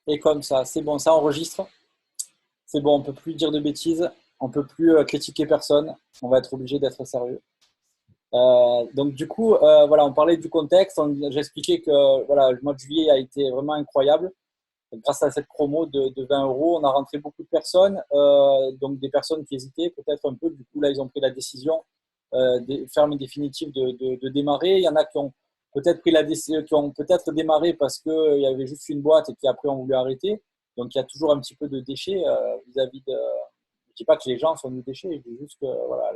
Et comme ça, c'est bon, ça enregistre. C'est bon, on ne peut plus dire de bêtises. On ne peut plus critiquer personne. On va être obligé d'être sérieux. Donc du coup, voilà, on parlait du contexte. J'expliquais que voilà, le mois de juillet a été vraiment incroyable. Grâce à cette promo de 20 euros, on a rentré beaucoup de personnes, donc des personnes qui hésitaient peut-être un peu. Du coup, là, ils ont pris la décision ferme et définitive de démarrer. Il y en a qui ont peut-être pris la décision, qui ont peut-être démarré parce qu'il y avait juste une boîte et qui après ont voulu arrêter. Donc, il y a toujours un petit peu de déchets vis-à-vis de. Je ne dis pas que les gens sont des déchets, je dis juste que voilà,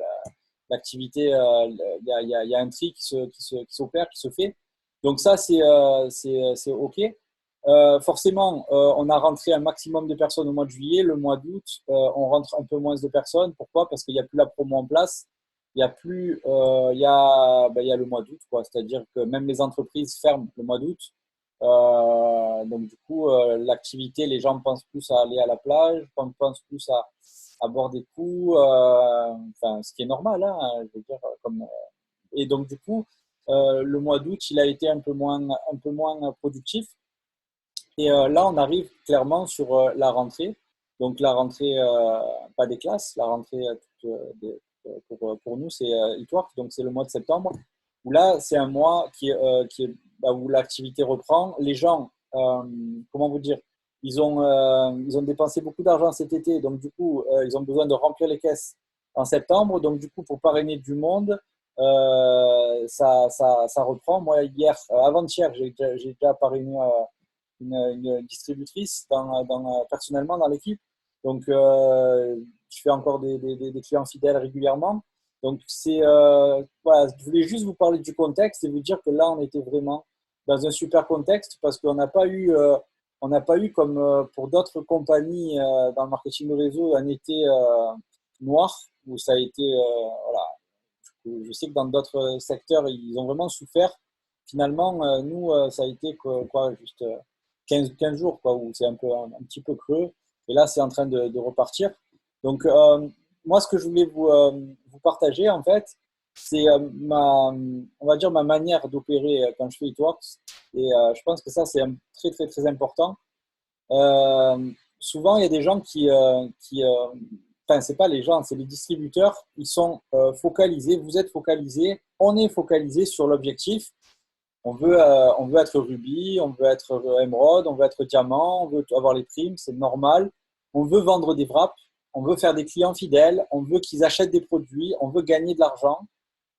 l'activité, il y a un tri qui s'opère, qui se fait. Donc ça, c'est OK. Forcément, on a rentré un maximum de personnes au mois de juillet. Le mois d'août, on rentre un peu moins de personnes. Pourquoi? Parce qu'il n'y a plus la promo en place. Il y a plus, il y a le mois d'août, quoi. C'est-à-dire que même les entreprises ferment le mois d'août. Donc du coup, l'activité, les gens pensent plus à aller à la plage, pensent plus à boire des coups, enfin, ce qui est normal, hein, je veux dire, et donc du coup, le mois d'août, il a été un peu moins productif. Et là, on arrive clairement sur la rentrée. Donc la rentrée, pas des classes, la rentrée pour nous, c'est e-work, donc c'est le mois de septembre, où là, c'est un mois bah, où l'activité reprend. Les gens, comment vous dire, ils ont dépensé beaucoup d'argent cet été, donc du coup, ils ont besoin de remplir les caisses en septembre. Donc du coup, pour parrainer du monde, ça reprend. Moi, avant-hier, j'ai déjà parrainé une distributrice personnellement dans l'équipe. Donc, je fais encore des clients fidèles régulièrement. Donc, voilà, je voulais juste vous parler du contexte et vous dire que là, on était vraiment dans un super contexte parce qu'on n'a pas eu comme pour d'autres compagnies dans le marketing de réseau un été noir où ça a été, voilà, je sais que dans d'autres secteurs, ils ont vraiment souffert. Finalement, nous, ça a été quoi, juste 15 jours, quoi, où c'est un petit peu creux. Et là, c'est en train de repartir. Donc, moi, ce que je voulais vous partager, en fait, c'est on va dire, ma manière d'opérer quand je fais Eatworks. Et je pense que ça, c'est très, très, très important. Souvent, il y a des gens enfin, c'est pas les gens, c'est les distributeurs, ils sont focalisés, vous êtes focalisés, on est focalisé sur l'objectif. On veut être rubis, on veut être émeraude, on veut être diamant, on veut avoir les primes, c'est normal. On veut vendre des wraps, on veut faire des clients fidèles, on veut qu'ils achètent des produits, on veut gagner de l'argent.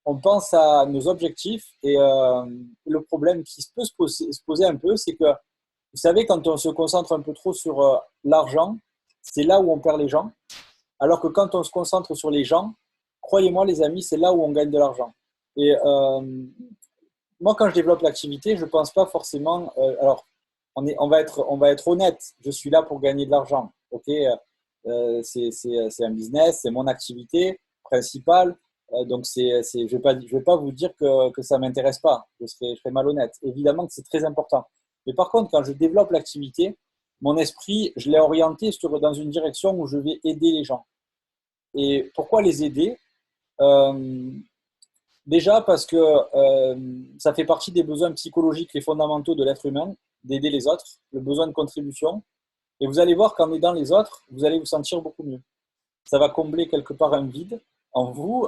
On pense à nos objectifs et le problème qui peut se poser un peu, c'est que vous savez, quand on se concentre un peu trop sur l'argent, c'est là où on perd les gens. Alors que quand on se concentre sur les gens, croyez-moi les amis, c'est là où on gagne de l'argent. Et moi, quand je développe l'activité, je ne pense pas forcément. Alors, on va être honnête. Je suis là pour gagner de l'argent. Ok, c'est un business, c'est mon activité principale. Donc, je vais pas vous dire que ça ne m'intéresse pas. Je serais malhonnête. Évidemment que c'est très important. Mais par contre, quand je développe l'activité, mon esprit, je l'ai orienté dans une direction où je vais aider les gens. Et pourquoi les aider? Euh, Déjà parce que ça fait partie des besoins psychologiques et fondamentaux de l'être humain, d'aider les autres, le besoin de contribution. Et vous allez voir qu'en aidant les autres, vous allez vous sentir beaucoup mieux. Ça va combler quelque part un vide en vous,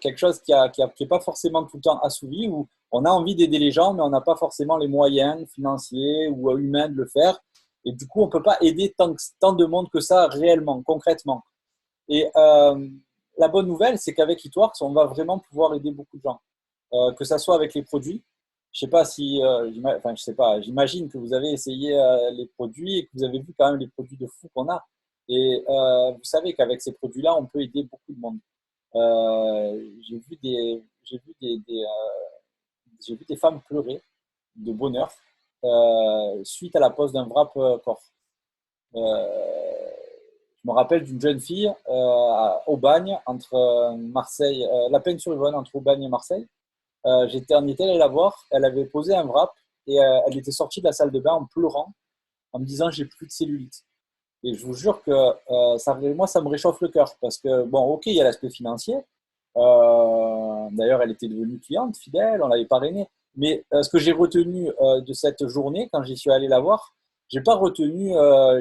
quelque chose qui est pas forcément tout le temps assouvi, où on a envie d'aider les gens, mais on n'a pas forcément les moyens financiers ou humains de le faire. Et du coup, on ne peut pas aider tant de monde que ça réellement, concrètement. Et la bonne nouvelle, c'est qu'avec Eatworks, on va vraiment pouvoir aider beaucoup de gens, que ça soit avec les produits. Je sais pas si, enfin, je sais pas, j'imagine que vous avez essayé les produits et que vous avez vu quand même les produits de fou qu'on a. Et vous savez qu'avec ces produits-là, on peut aider beaucoup de monde. J'ai vu des femmes pleurer de bonheur suite à la pose d'un wrap corps. Euh, je me rappelle d'une jeune fille à Aubagne, entre Marseille, La Plaine-sur-Yvonne, entre Aubagne et Marseille. On était allé la voir, elle avait posé un wrap et elle était sortie de la salle de bain en pleurant, en me disant j'ai plus de cellulite. Et je vous jure que moi, ça me réchauffe le cœur parce que, bon, ok, il y a l'aspect financier. D'ailleurs, elle était devenue cliente fidèle, on l'avait parrainée. Mais ce que j'ai retenu de cette journée, quand j'y suis allé la voir, J'ai pas retenu,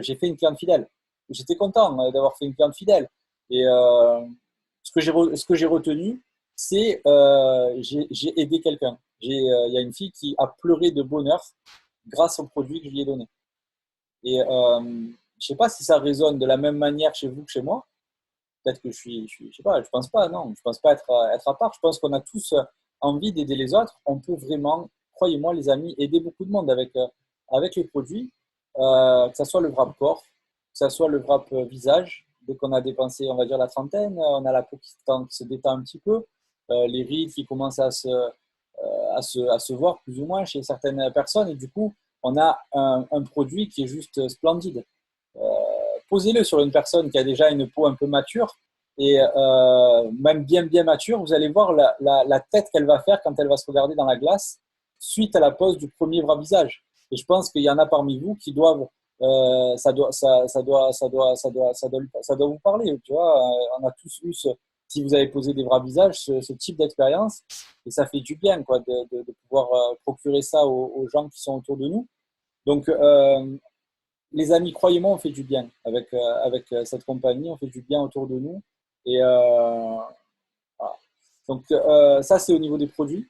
j'ai fait une cliente fidèle. J'étais content d'avoir fait une cliente fidèle. Et ce que j'ai retenu, c'est j'ai aidé quelqu'un. Il y a une fille qui a pleuré de bonheur grâce au produit que je lui ai donné. Et je sais pas si ça résonne de la même manière chez vous que chez moi. Peut-être que je sais pas, je pense pas, non, je pense pas être à part. Je pense qu'on a tous envie d'aider les autres. On peut vraiment, croyez-moi, les amis, aider beaucoup de monde avec les produits, que ce soit le wrap corps, que ce soit le wrap visage. Dès qu'on a dépensé, on va dire, la trentaine, on a la peau qui se détend un petit peu, les rides qui commencent à se voir plus ou moins chez certaines personnes. Et du coup, on a un produit qui est juste splendide. Posez-le sur une personne qui a déjà une peau un peu mature et même bien mature, vous allez voir la tête qu'elle va faire quand elle va se regarder dans la glace suite à la pose du premier bras visage. Et je pense qu'il y en a parmi vous qui doivent, ça doit vous parler. Tu vois, on a tous eu si vous avez posé des bras visages, ce type d'expérience, et ça fait du bien quoi, de pouvoir procurer ça aux gens qui sont autour de nous. Donc, les amis, croyez-moi, on fait du bien avec cette compagnie, on fait du bien autour de nous. Et voilà. Donc, ça, c'est au niveau des produits.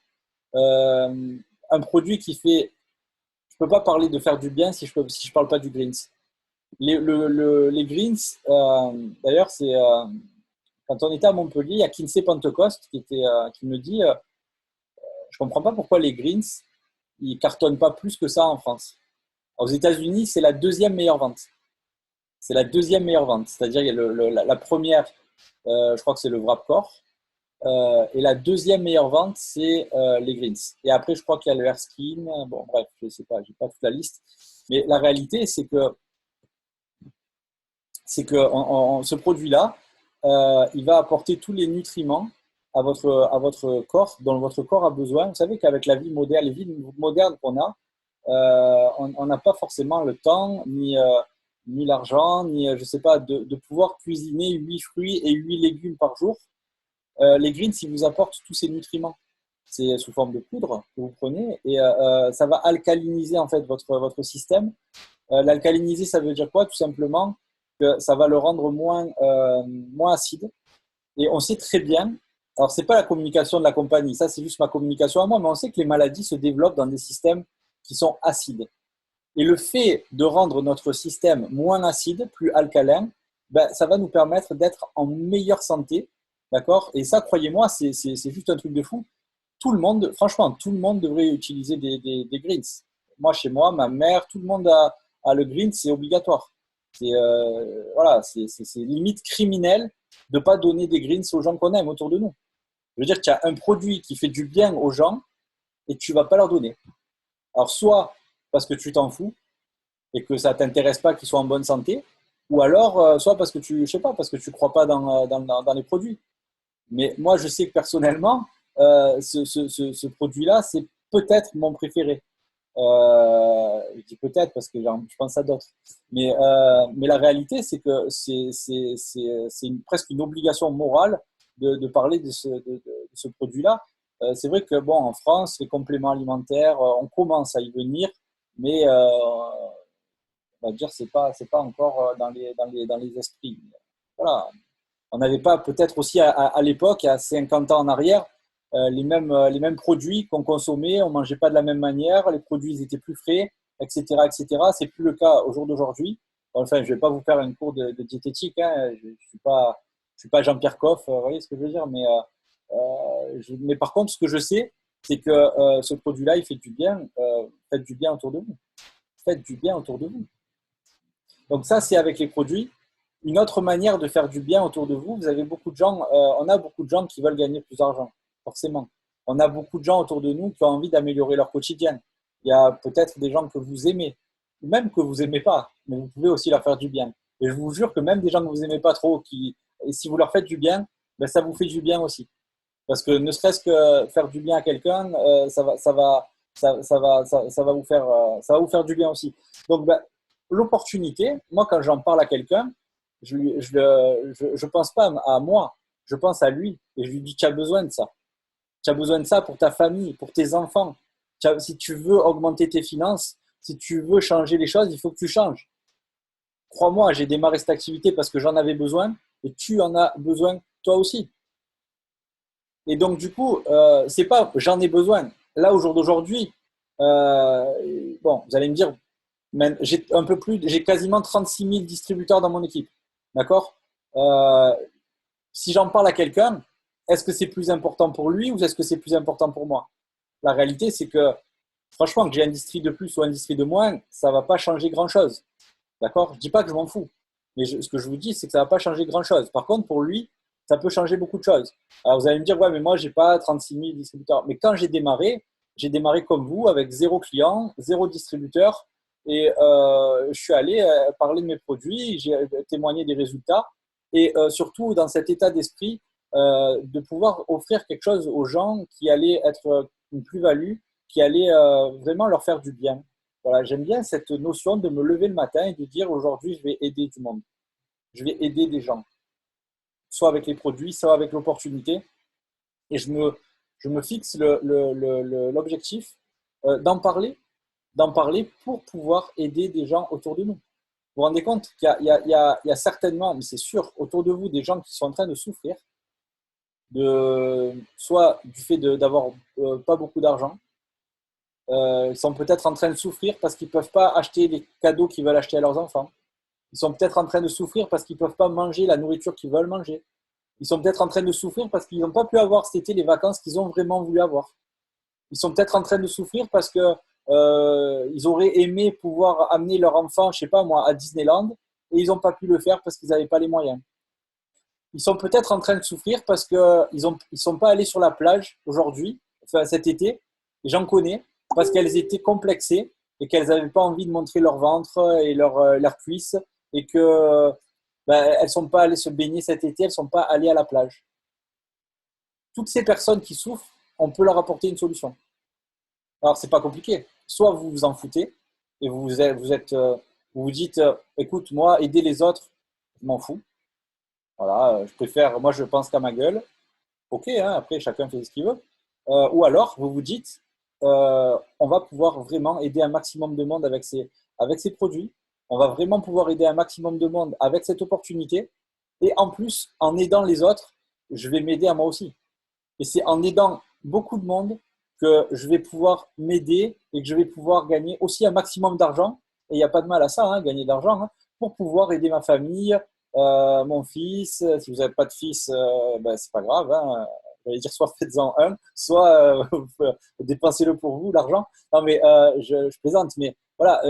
Un produit qui fait. Je ne peux pas parler de faire du bien si je parle pas du greens. Les greens, d'ailleurs, c'est quand on était à Montpellier, il y a Kinsey Pentecost qui me dit je ne comprends pas pourquoi les greens ils cartonnent pas plus que ça en France. Aux États-Unis, c'est la deuxième meilleure vente. C'est la deuxième meilleure vente. C'est-à-dire, il y a la première, je crois que c'est le Wrapcore. Et la deuxième meilleure vente, c'est les Greens. Et après, je crois qu'il y a le Erskine. Bon, bref, je ne sais pas, je n'ai pas toute la liste. Mais la réalité, c'est que ce produit-là, il va apporter tous les nutriments à votre corps, dont votre corps a besoin. Vous savez qu'avec la vie moderne, les vies modernes qu'on a, on n'a pas forcément le temps, ni l'argent, ni, je sais pas, de pouvoir cuisiner 8 fruits et 8 légumes par jour. Les greens, ils vous apportent tous ces nutriments. C'est sous forme de poudre que vous prenez et ça va alcaliniser en fait votre système. L'alcaliniser, ça veut dire quoi? Tout simplement que ça va le rendre moins acide. Et on sait très bien, alors c'est pas la communication de la compagnie, ça c'est juste ma communication à moi, mais on sait que les maladies se développent dans des systèmes qui sont acides. Et le fait de rendre notre système moins acide, plus alcalin, ben, ça va nous permettre d'être en meilleure santé. D'accord? Et ça, croyez-moi, c'est juste un truc de fou. Tout le monde, franchement, tout le monde devrait utiliser des greens. Moi, chez moi, ma mère, tout le monde a le green, c'est obligatoire. Voilà, c'est limite criminel de ne pas donner des greens aux gens qu'on aime autour de nous. Je veux dire qu'il y a un produit qui fait du bien aux gens et tu ne vas pas leur donner. Alors, soit parce que tu t'en fous et que ça ne t'intéresse pas qu'ils soient en bonne santé, ou alors, soit parce que je sais pas, parce que tu ne crois pas dans les produits. Mais moi, je sais que personnellement, ce produit-là, c'est peut-être mon préféré. Je dis peut-être parce que je pense à d'autres. Mais la réalité, c'est que c'est presque une obligation morale de parler de ce produit-là. C'est vrai que, bon, en France, les compléments alimentaires, on commence à y venir, mais on va dire c'est pas encore dans les esprits. Voilà. On n'avait pas, peut-être aussi à l'époque, à 50 ans en arrière, les mêmes produits qu'on consommait, on ne mangeait pas de la même manière, les produits ils étaient plus frais, etc. etc. C'est plus le cas au jour d'aujourd'hui. Enfin, je ne vais pas vous faire une cours de diététique, hein. Je ne suis pas Jean-Pierre Coff, vous voyez ce que je veux dire, mais par contre, ce que je sais, c'est que ce produit-là, il fait du bien. Faites du bien autour de vous. Faites du bien autour de vous. Donc ça, c'est avec les produits. Une autre manière de faire du bien autour de vous, vous avez beaucoup de gens, on a beaucoup de gens qui veulent gagner plus d'argent, forcément. On a beaucoup de gens autour de nous qui ont envie d'améliorer leur quotidien. Il y a peut-être des gens que vous aimez, ou même que vous n'aimez pas, mais vous pouvez aussi leur faire du bien. Et je vous jure que même des gens que vous n'aimez pas trop, et si vous leur faites du bien, ben ça vous fait du bien aussi. Parce que ne serait-ce que faire du bien à quelqu'un, ça va vous faire du bien aussi. Donc, ben, l'opportunité, moi, quand j'en parle à quelqu'un, je pense pas à moi, je pense à lui et je lui dis tu as besoin de ça. Tu as besoin de ça pour ta famille, pour tes enfants. Si tu veux augmenter tes finances, Si tu veux changer les choses, il faut que tu changes. Crois-moi, j'ai démarré cette activité parce que j'en avais besoin et tu en as besoin toi aussi. Et donc, du coup, c'est pas j'en ai besoin. Là, au jour d'aujourd'hui, bon, vous allez me dire, j'ai un peu plus, j'ai quasiment 36 000 distributeurs dans mon équipe. D'accord. Euh, Si j'en parle à quelqu'un, est-ce que c'est plus important pour lui ou est-ce que c'est plus important pour moi? La réalité, c'est que franchement, que j'ai un district de plus ou un district de moins, ça ne va pas changer grand-chose. D'accord? Je ne dis pas que je m'en fous. Mais ce que je vous dis, c'est que ça ne va pas changer grand-chose. Par contre, pour lui, ça peut changer beaucoup de choses. Alors, vous allez me dire, ouais, mais moi, je n'ai pas 36 000 distributeurs. Mais quand j'ai démarré comme vous, avec zéro client, zéro distributeur. Et je suis allé parler de mes produits, j'ai témoigné des résultats. Et surtout, dans cet état d'esprit, de pouvoir offrir quelque chose aux gens qui allait être une plus-value, qui allait vraiment leur faire du bien. Voilà, j'aime bien cette notion de me lever le matin et de dire aujourd'hui, je vais aider du monde. Je vais aider des gens, soit avec les produits, soit avec l'opportunité. Et je me fixe l'objectif d'en parler pour pouvoir aider des gens autour de nous. Vous vous rendez compte qu'il y a certainement, mais c'est sûr, autour de vous, des gens qui sont en train de souffrir, soit du fait d'avoir pas beaucoup d'argent, ils sont peut-être en train de souffrir parce qu'ils ne peuvent pas acheter les cadeaux qu'ils veulent acheter à leurs enfants. Ils sont peut-être en train de souffrir parce qu'ils ne peuvent pas manger la nourriture qu'ils veulent manger. Ils sont peut-être en train de souffrir parce qu'ils n'ont pas pu avoir cet été les vacances qu'ils ont vraiment voulu avoir. Ils sont peut-être en train de souffrir parce que ils auraient aimé pouvoir amener leur enfant, je ne sais pas moi, à Disneyland et ils n'ont pas pu le faire parce qu'ils n'avaient pas les moyens. Ils sont peut-être en train de souffrir parce qu'ils ils sont pas allés sur la plage aujourd'hui, enfin cet été, et j'en connais, parce qu'elles étaient complexées et qu'elles n'avaient pas envie de montrer leur ventre et leurs cuisses et que elles ne sont pas allées se baigner cet été, elles ne sont pas allées à la plage. Toutes ces personnes qui souffrent, on peut leur apporter une solution. Alors, c'est pas compliqué. Soit vous vous en foutez et vous dites, écoute, moi, aider les autres, je m'en fous. Voilà, je préfère, moi, je pense qu'à ma gueule. Ok, hein, après, chacun fait ce qu'il veut. Ou alors, vous vous dites, on va pouvoir vraiment aider un maximum de monde avec ces produits. On va vraiment pouvoir aider un maximum de monde avec cette opportunité. Et en plus, en aidant les autres, je vais m'aider à moi aussi. Et c'est en aidant beaucoup de monde que je vais pouvoir m'aider et que je vais pouvoir gagner aussi un maximum d'argent. Et il n'y a pas de mal à ça, hein, gagner de l'argent, hein, pour pouvoir aider ma famille, mon fils. Si vous n'avez pas de fils, ben, c'est pas grave. Hein. J'allais dire soit faites-en un, soit dépensez-le pour vous, l'argent. Non, mais je plaisante. Mais voilà,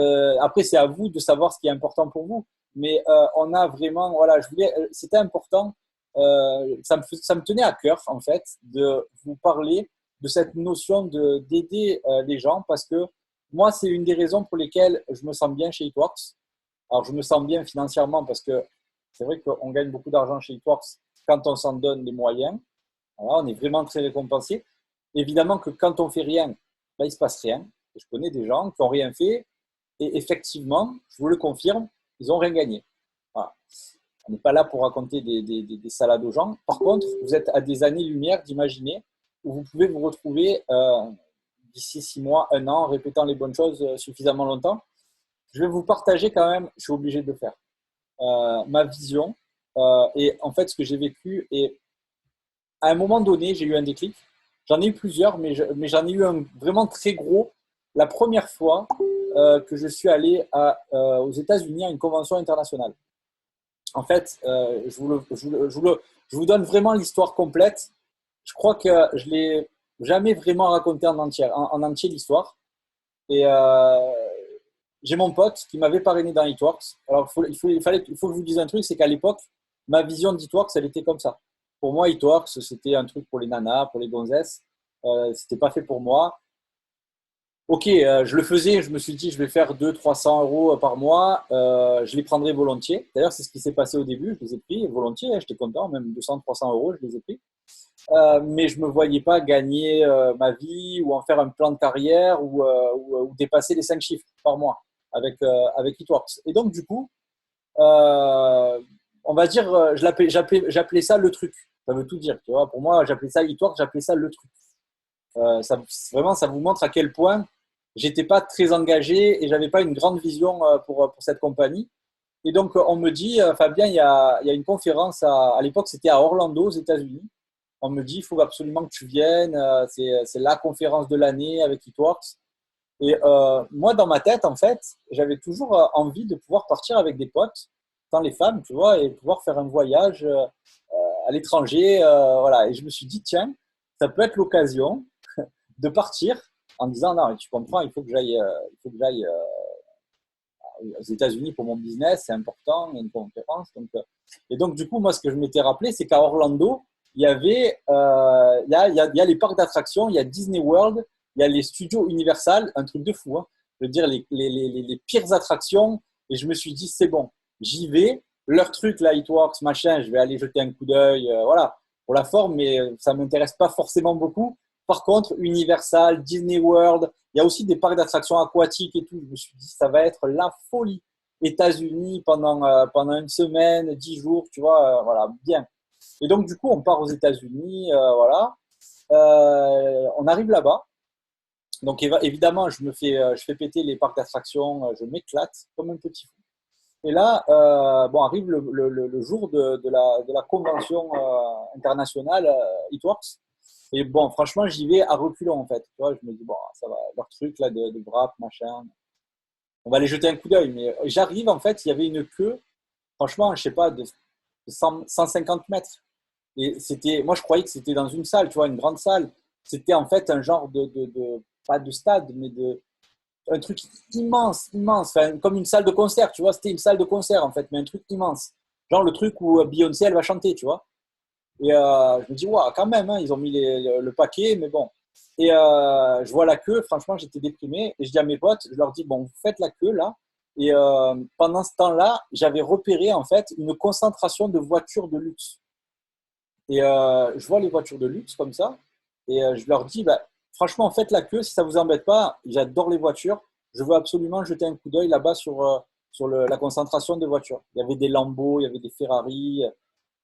après, c'est à vous de savoir ce qui est important pour vous. Mais on a vraiment, voilà, c'était important. Ça me tenait à cœur, en fait, de vous parler de cette notion d'aider les gens parce que moi, c'est une des raisons pour lesquelles je me sens bien chez Eatworks. Alors, je me sens bien financièrement parce que c'est vrai qu'on gagne beaucoup d'argent chez Eatworks quand on s'en donne les moyens. Voilà, on est vraiment très récompensé. Évidemment que quand on fait rien, ben, il ne se passe rien. Et je connais des gens qui n'ont rien fait et effectivement, je vous le confirme, ils n'ont rien gagné. Voilà. On n'est pas là pour raconter des salades aux gens. Par contre, vous êtes à des années-lumière d'imaginer où vous pouvez vous retrouver d'ici 6 mois, 1 an, répétant les bonnes choses suffisamment longtemps. Je vais vous partager quand même, je suis obligé de le faire, ma vision et en fait ce que j'ai vécu. Et à un moment donné, j'ai eu un déclic. J'en ai eu plusieurs, mais j'en ai eu un vraiment très gros. La première fois que je suis allé aux États-Unis à une convention internationale. En fait, je vous donne vraiment l'histoire complète. Je crois que je ne l'ai jamais vraiment raconté en entier l'histoire. Et j'ai mon pote qui m'avait parrainé dans Eatworks. Alors, il faut que je vous dise un truc, c'est qu'à l'époque, ma vision d'Eatworks, elle était comme ça. Pour moi, Eatworks, c'était un truc pour les nanas, pour les gonzesses. C'était pas fait pour moi. Ok, je le faisais, je me suis dit, je vais faire 200-300 € par mois, je les prendrai volontiers. D'ailleurs, c'est ce qui s'est passé au début, je les ai pris volontiers, hein, j'étais content, même 200-300 €, je les ai pris. Mais je ne me voyais pas gagner ma vie ou en faire un plan de carrière ou dépasser les 5 chiffres par mois avec Eatworks. Et donc, du coup, on va dire, j'appelais ça le truc. Ça veut tout dire, tu vois. Pour moi, j'appelais ça Eatworks, j'appelais ça le truc. Vraiment, ça vous montre à quel point j'étais pas très engagé et j'avais pas une grande vision pour cette compagnie. Et donc, on me dit, Fabien, il y a une conférence, à l'époque, c'était à Orlando, aux États-Unis. On me dit, il faut absolument que tu viennes, c'est la conférence de l'année avec Eatworks. Et moi, dans ma tête, en fait, j'avais toujours envie de pouvoir partir avec des potes, tant les femmes, tu vois, et pouvoir faire un voyage à l'étranger. Voilà. Et je me suis dit, tiens, ça peut être l'occasion de partir en disant, non, tu comprends, il faut que j'aille aux États-Unis pour mon business, c'est important, il y a une conférence. Donc, et donc, du coup, moi, ce que je m'étais rappelé, c'est qu'à Orlando, il y avait, il y a les parcs d'attractions, il y a Disney World, il y a les studios Universal, un truc de fou. Hein. Je veux dire, les pires attractions. Et je me suis dit, c'est bon, j'y vais. Leur truc, là, Lightworks, machin, je vais aller jeter un coup d'œil, voilà, pour la forme, mais ça ne m'intéresse pas forcément beaucoup. Par contre, Universal, Disney World, il y a aussi des parcs d'attractions aquatiques et tout. Je me suis dit, ça va être la folie. États-Unis pendant une semaine, 10 jours, tu vois, voilà, bien. Et donc, du coup, on part aux États-Unis, voilà. On arrive là-bas. Donc, évidemment, je fais péter les parcs d'attractions, je m'éclate comme un petit fou. Et là, bon, arrive le jour de la convention internationale Eatworks. Et bon, franchement, j'y vais à reculons, en fait. Tu vois, je me dis, bon, ça va, leur truc là de wrap, machin. On va aller jeter un coup d'œil. Mais j'arrive, en fait, il y avait une queue, franchement, je sais pas, de 150 mètres. Et c'était, moi, je croyais que c'était dans une salle, tu vois, une grande salle. C'était en fait un genre pas de stade, mais un truc immense, immense, enfin, comme une salle de concert, tu vois. C'était une salle de concert, en fait, mais un truc immense. Genre le truc où Beyoncé, elle va chanter, tu vois. Et je me dis, waouh, quand même, hein, ils ont mis le paquet, mais bon. Et je vois la queue, franchement, j'étais déprimé. Et je dis à mes potes, je leur dis, bon, vous faites la queue là. Et pendant ce temps-là, j'avais repéré en fait une concentration de voitures de luxe. Et je vois les voitures de luxe comme ça. Et je leur dis, bah, franchement, faites la queue si ça ne vous embête pas. J'adore les voitures. Je veux absolument jeter un coup d'œil là-bas sur la concentration de voitures. Il y avait des Lambo, il y avait des Ferrari.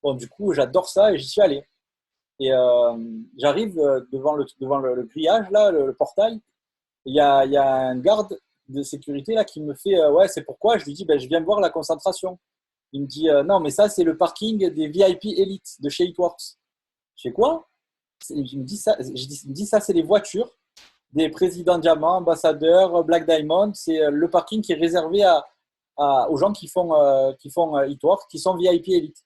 Bon, du coup, j'adore ça et j'y suis allé. Et j'arrive devant le grillage, là, le portail. Il y a un garde de sécurité là, qui me fait ouais, c'est pourquoi. Je lui dis, ben, je viens voir la concentration. Il me dit, non, mais ça, c'est le parking des VIP Elite de chez Eatworks. Je fais quoi? Il me dit ça, il me dit ça, c'est les voitures des présidents diamants, ambassadeurs, Black Diamond. C'est le parking qui est réservé aux gens qui font Eatworks, qui sont VIP Elite.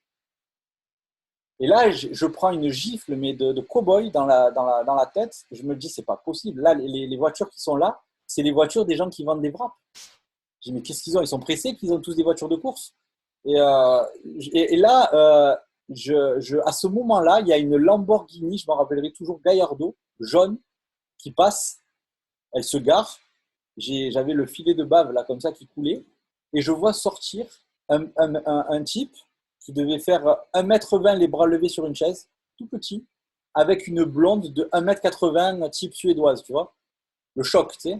Et là, je prends une gifle, mais de cow-boy dans la tête. Je me dis, c'est pas possible. Là, les voitures qui sont là, c'est les voitures des gens qui vendent des wraps. Je dis, mais qu'est-ce qu'ils ont? Ils sont pressés qu'ils ont tous des voitures de course. Et, et là, à ce moment-là, il y a une Lamborghini, je m'en rappellerai toujours, Gallardo, jaune, qui passe. Elle se gare. J'avais le filet de bave, là, comme ça, qui coulait. Et je vois sortir un type qui devait faire 1,20 m les bras levés sur une chaise, tout petit, avec une blonde de 1,80 m type suédoise, tu vois. Le choc, tu sais.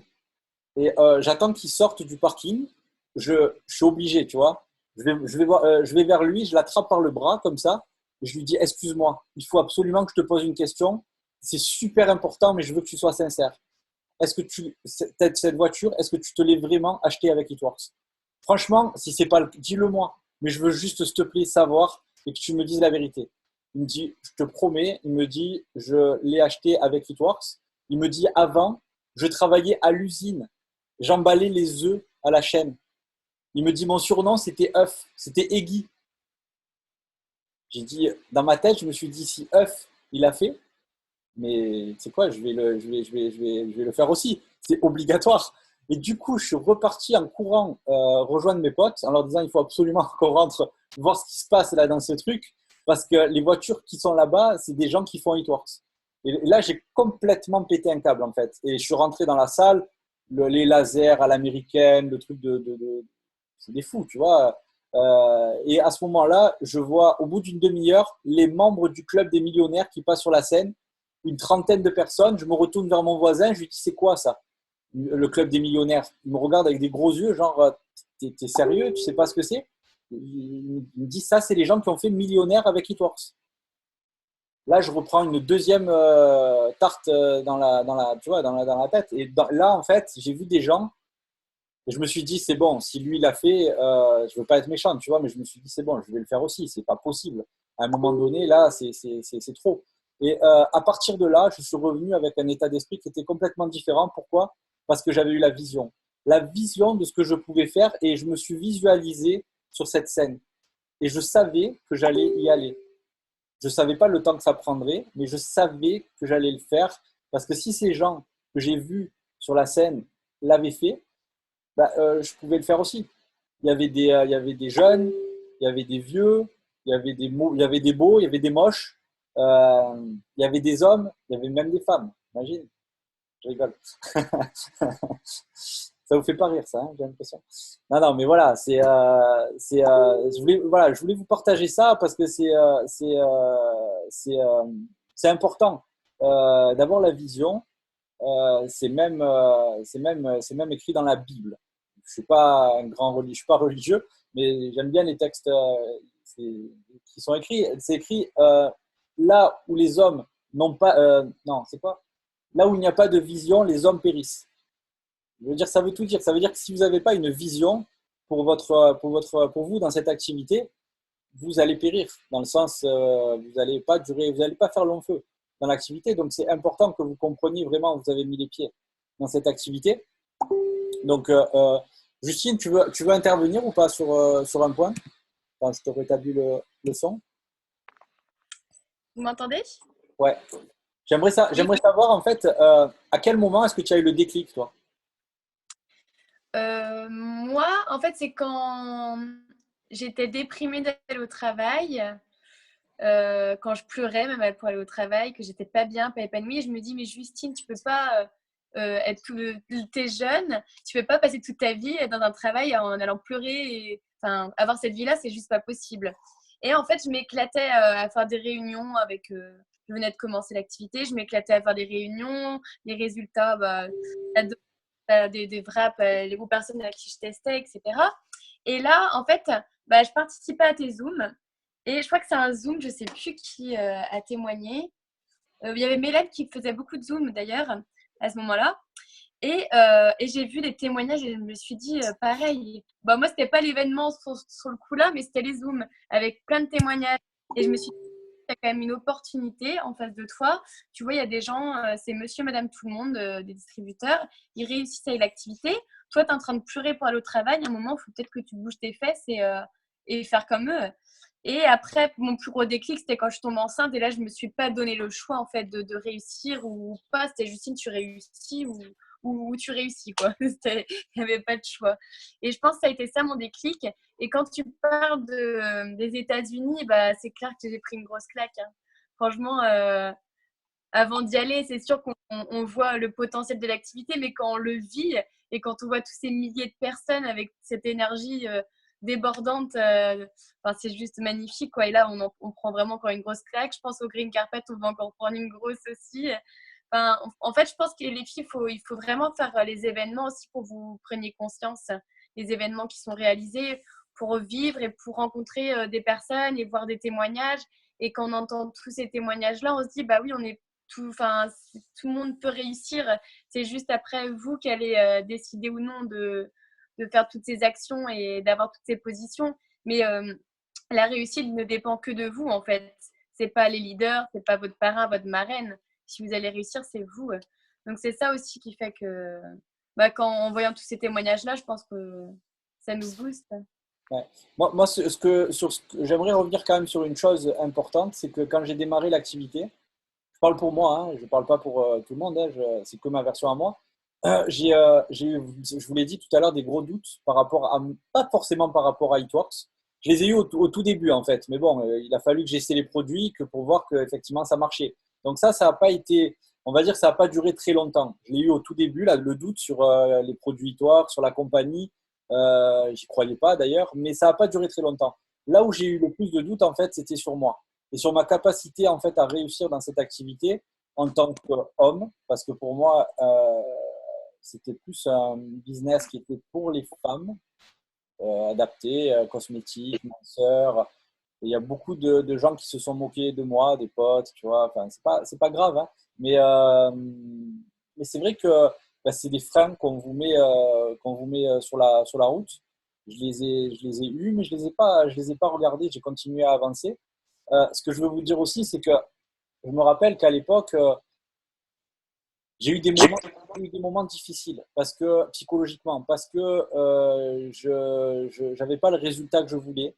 Et j'attends qu'il sorte du parking. Je suis obligé, tu vois. Je vais vers lui, je l'attrape par le bras comme ça. Et je lui dis, excuse-moi, il faut absolument que je te pose une question. C'est super important, mais je veux que tu sois sincère. Est-ce que cette voiture, est-ce que tu te l'es vraiment achetée avec Eatworks? Franchement, si c'est pas le, dis-le-moi. Mais je veux juste, s'il te plaît, savoir et que tu me dises la vérité. Il me dit, je te promets, il me dit, je l'ai acheté avec Eatworks. Il me dit, avant, je travaillais à l'usine. J'emballais les œufs à la chaîne. Il me dit, mon surnom, c'était œuf, c'était Eggy. J'ai dit, dans ma tête, je me suis dit, si œuf, il a fait, mais tu sais quoi, je vais le faire aussi. C'est obligatoire. Et du coup, je suis reparti en courant rejoindre mes potes en leur disant il faut absolument qu'on rentre voir ce qui se passe là dans ce truc parce que les voitures qui sont là-bas, c'est des gens qui font Eatworks. Et là, j'ai complètement pété un câble en fait. Et je suis rentré dans la salle, les lasers à l'américaine, le truc c'est des fous, tu vois. Et à ce moment-là, je vois au bout d'une demi-heure les membres du club des millionnaires qui passent sur la scène, une trentaine de personnes. Je me retourne vers mon voisin, je lui dis c'est quoi ça? Le club des millionnaires. Il me regarde avec des gros yeux, genre t'es sérieux? Tu sais pas ce que c'est? Il me dit ça, c'est les gens qui ont fait millionnaire avec Eatworks. Là, je reprends une deuxième tarte tu vois, dans la tête. Et là, en fait, j'ai vu des gens et je me suis dit, c'est bon, si lui l'a fait, je veux pas être méchant, tu vois, mais je me suis dit, c'est bon, je vais le faire aussi, c'est pas possible. À un moment donné, là, c'est trop. Et à partir de là, je suis revenu avec un état d'esprit qui était complètement différent. Pourquoi? Parce que j'avais eu la vision de ce que je pouvais faire et je me suis visualisé sur cette scène. Et je savais que j'allais y aller. Je ne savais pas le temps que ça prendrait, mais je savais que j'allais le faire parce que si ces gens que j'ai vus sur la scène l'avaient fait, bah, je pouvais le faire aussi. Il y avait des jeunes, il y avait des vieux, il y avait des beaux, il y avait des moches, il y avait des hommes, il y avait même des femmes. Imagine, je rigole. Ça vous fait pas rire, ça, hein, j'ai l'impression. Non, non, mais voilà, je voulais vous partager ça parce que c'est important d'avoir la vision. C'est même écrit dans la Bible. Je suis pas religieux, mais j'aime bien les textes qui sont écrits. C'est écrit là où les hommes n'ont pas, non, c'est quoi? Là où il n'y a pas de vision, les hommes périssent. Je veux dire, ça veut tout dire. Ça veut dire que si vous n'avez pas une vision pour vous dans cette activité, vous allez périr. Dans le sens, vous n'allez pas faire long feu dans l'activité. Donc, c'est important que vous compreniez vraiment où vous avez mis les pieds dans cette activité. Donc, Justine, tu veux intervenir ou pas sur un point? Enfin, je te rétablis le son. Vous m'entendez? Ouais. Oui. J'aimerais savoir, en fait, à quel moment est-ce que tu as eu le déclic, toi? Moi, en fait, c'est quand j'étais déprimée d'aller au travail, quand je pleurais même pour aller au travail, que j'étais pas bien, pas épanouie. Et je me dis, mais Justine, tu peux pas t'es jeune, tu peux pas passer toute ta vie dans un travail en allant pleurer. Enfin, avoir cette vie-là, c'est juste pas possible. Et en fait, je m'éclatais à faire des réunions avec. Je venais de commencer l'activité, je m'éclatais à faire des réunions, les résultats, bah, des vraps aux personnes à qui je testais, etc. Et là, en fait, bah, je participais à tes Zooms. Et je crois que c'est un Zoom, je ne sais plus qui a témoigné. Il y avait Mélène qui faisait beaucoup de Zoom d'ailleurs à ce moment-là. Et j'ai vu des témoignages et je me suis dit pareil. Bah, moi, c'était pas l'événement sur le coup là, mais c'était les Zooms avec plein de témoignages. Et je me suis dit, il y a quand même une opportunité en face de toi. Tu vois, il y a des gens, c'est monsieur, madame, tout le monde, des distributeurs, ils réussissent avec l'activité. Toi, tu es en train de pleurer pour aller au travail. À un moment, il faut peut-être que tu bouges tes fesses et faire comme eux. Et après, mon plus gros déclic, c'était quand je tombe enceinte. Et là, je ne me suis pas donné le choix en fait de réussir ou pas. C'était Justine, tu réussis ou tu réussis, quoi. Il n'y avait pas de choix. Et je pense que ça a été ça mon déclic. Et quand tu parles des États-Unis, bah, c'est clair que j'ai pris une grosse claque, hein. Franchement, avant d'y aller, c'est sûr qu'on voit le potentiel de l'activité, mais quand on le vit et quand on voit tous ces milliers de personnes avec cette énergie débordante, enfin, c'est juste magnifique, quoi. Et là, on prend vraiment encore une grosse claque. Je pense au Green Carpet, on va encore prendre une grosse aussi. Enfin, en fait, je pense que les filles, il faut vraiment faire les événements aussi pour que vous preniez conscience des événements qui sont réalisés pour vivre et pour rencontrer des personnes et voir des témoignages. Et quand on entend tous ces témoignages-là, on se dit, bah oui, on est enfin, tout le monde peut réussir. C'est juste après vous qui allez décider ou non de faire toutes ces actions et d'avoir toutes ces positions. Mais la réussite ne dépend que de vous, en fait. C'est pas les leaders, c'est pas votre parrain, votre marraine. Si vous allez réussir, c'est vous. Donc c'est ça aussi qui fait que, bah, en voyant tous ces témoignages-là, je pense que ça nous booste. Ouais. Moi j'aimerais revenir quand même sur une chose importante, c'est que quand j'ai démarré l'activité, je parle pour moi, hein, je ne parle pas pour tout le monde, hein, c'est que ma version à moi. J'ai eu, je vous l'ai dit tout à l'heure, des gros doutes par rapport à, pas forcément par rapport à Itworks. Je les ai eu au tout début en fait, mais bon, il a fallu que j'essaie les produits que pour voir que effectivement ça marchait. Donc ça n'a pas été, on va dire, ça n'a pas duré très longtemps. Je l'ai eu au tout début, là, le doute sur les produits Itworks, sur la compagnie. J'y croyais pas d'ailleurs, mais ça n'a pas duré très longtemps. Là où j'ai eu le plus de doutes en fait, c'était sur moi et sur ma capacité en fait à réussir dans cette activité en tant qu'homme, parce que pour moi, c'était plus un business qui était pour les femmes, adapté, cosmétiques, minceur. il y a beaucoup de gens qui se sont moqués de moi, des potes, tu vois. Enfin, c'est pas grave, hein. Mais c'est vrai que bah, c'est des freins qu'on vous met sur la route. Je les ai eus, mais je les ai pas regardés. J'ai continué à avancer. Ce que je veux vous dire aussi, c'est que je me rappelle qu'à l'époque, j'ai eu j'ai eu des moments difficiles parce que psychologiquement, parce que je n'avais pas le résultat que je voulais.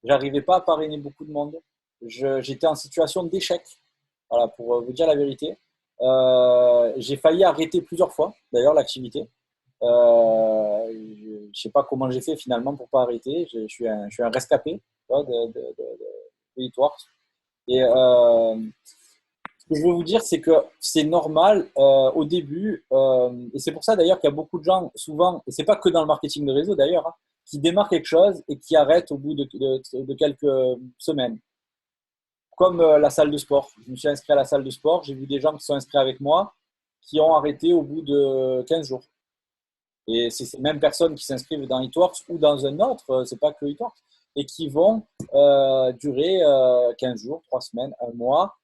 J'arrivais pas à parrainer beaucoup de monde. J'étais en situation d'échec. Voilà, pour vous dire la vérité. J'ai failli arrêter plusieurs fois, d'ailleurs, l'activité. Je ne sais pas comment j'ai fait finalement pour pas arrêter. Je suis un rescapé, tu vois, de Hitwars. Et ce que je veux vous dire, c'est que c'est normal au début, et c'est pour ça d'ailleurs qu'il y a beaucoup de gens, souvent, et c'est pas que dans le marketing de réseau d'ailleurs, hein, qui démarrent quelque chose et qui arrêtent au bout de quelques semaines. Comme la salle de sport. Je me suis inscrit à la salle de sport, j'ai vu des gens qui sont inscrits avec moi qui ont arrêté au bout de 15 jours. Et c'est ces mêmes personnes qui s'inscrivent dans Hitworks ou dans un autre, c'est pas que Hitworks, et qui vont durer 15 jours, 3 semaines, un mois.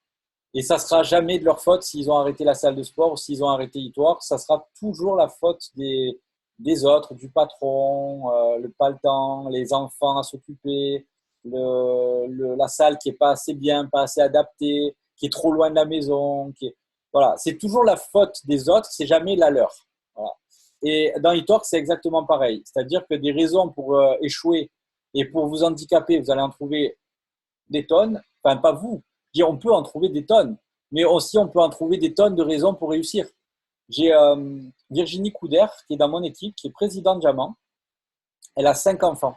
Et ça ne sera jamais de leur faute s'ils ont arrêté la salle de sport ou s'ils ont arrêté Hitworks. Ça sera toujours la faute des autres, du patron, le pas le temps, les enfants à s'occuper, la salle qui n'est pas assez bien, pas assez adaptée, qui est trop loin de la maison. Voilà. C'est toujours la faute des autres, c'est jamais la leur. Voilà. Et dans Hitworks, c'est exactement pareil. C'est-à-dire que des raisons pour échouer et pour vous handicaper, vous allez en trouver des tonnes. Enfin, pas vous. On peut en trouver des tonnes, mais aussi on peut en trouver des tonnes de raisons pour réussir. J'ai Virginie Couder qui est dans mon équipe, qui est présidente Diamant. Elle a 5 enfants.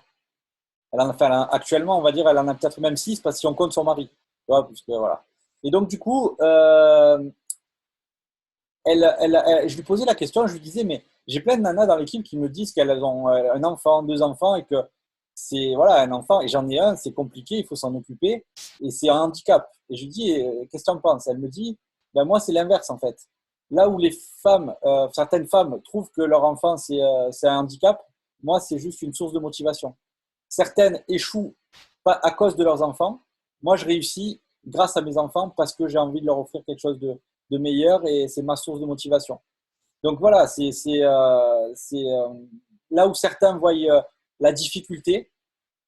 Actuellement, on va dire, elle en a peut-être même 6 parce que si on compte son mari. Tu vois, puisque, voilà. Et donc, du coup, je lui posais la question, je lui disais, mais j'ai plein de nanas dans l'équipe qui me disent qu'elles ont un enfant, 2 enfants et que c'est voilà, un enfant, et j'en ai un, c'est compliqué, il faut s'en occuper et c'est un handicap. Et je lui dis, qu'est-ce que tu en penses? Elle me dit, ben moi, c'est l'inverse en fait. Là où les femmes, certaines femmes trouvent que leur enfant, c'est un handicap, moi, c'est juste une source de motivation. Certaines échouent pas à cause de leurs enfants. Moi, je réussis grâce à mes enfants parce que j'ai envie de leur offrir quelque chose de meilleur et c'est ma source de motivation. Donc voilà, là où certains voient la difficulté,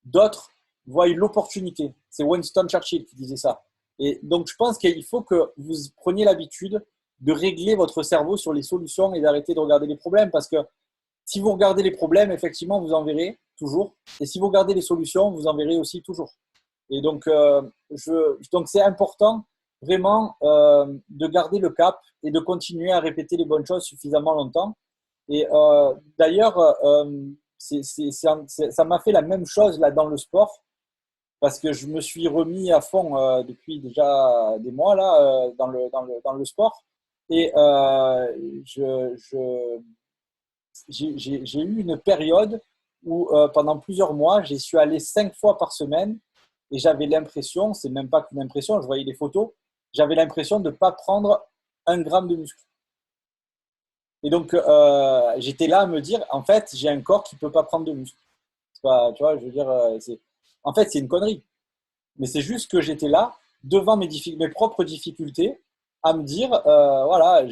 d'autres voient l'opportunité. C'est Winston Churchill qui disait ça. Et donc je pense qu'il faut que vous preniez l'habitude de régler votre cerveau sur les solutions et d'arrêter de regarder les problèmes parce que si vous regardez les problèmes, effectivement, vous en verrez toujours. Et si vous regardez les solutions, vous en verrez aussi toujours. Et donc, donc c'est important vraiment de garder le cap et de continuer à répéter les bonnes choses suffisamment longtemps. Et d'ailleurs, ça m'a fait la même chose là dans le sport parce que je me suis remis à fond depuis déjà des mois là dans le sport et j'ai eu une période où pendant plusieurs mois, j'y suis allé 5 fois par semaine et j'avais l'impression, c'est même pas qu'une impression, je voyais les photos, j'avais l'impression de ne pas prendre 1 gramme de muscle. Et donc, j'étais là à me dire, en fait, j'ai un corps qui ne peut pas prendre de muscle. C'est pas, tu vois, je veux dire, en fait, c'est une connerie. Mais c'est juste que j'étais là, devant mes propres difficultés, à me dire, voilà,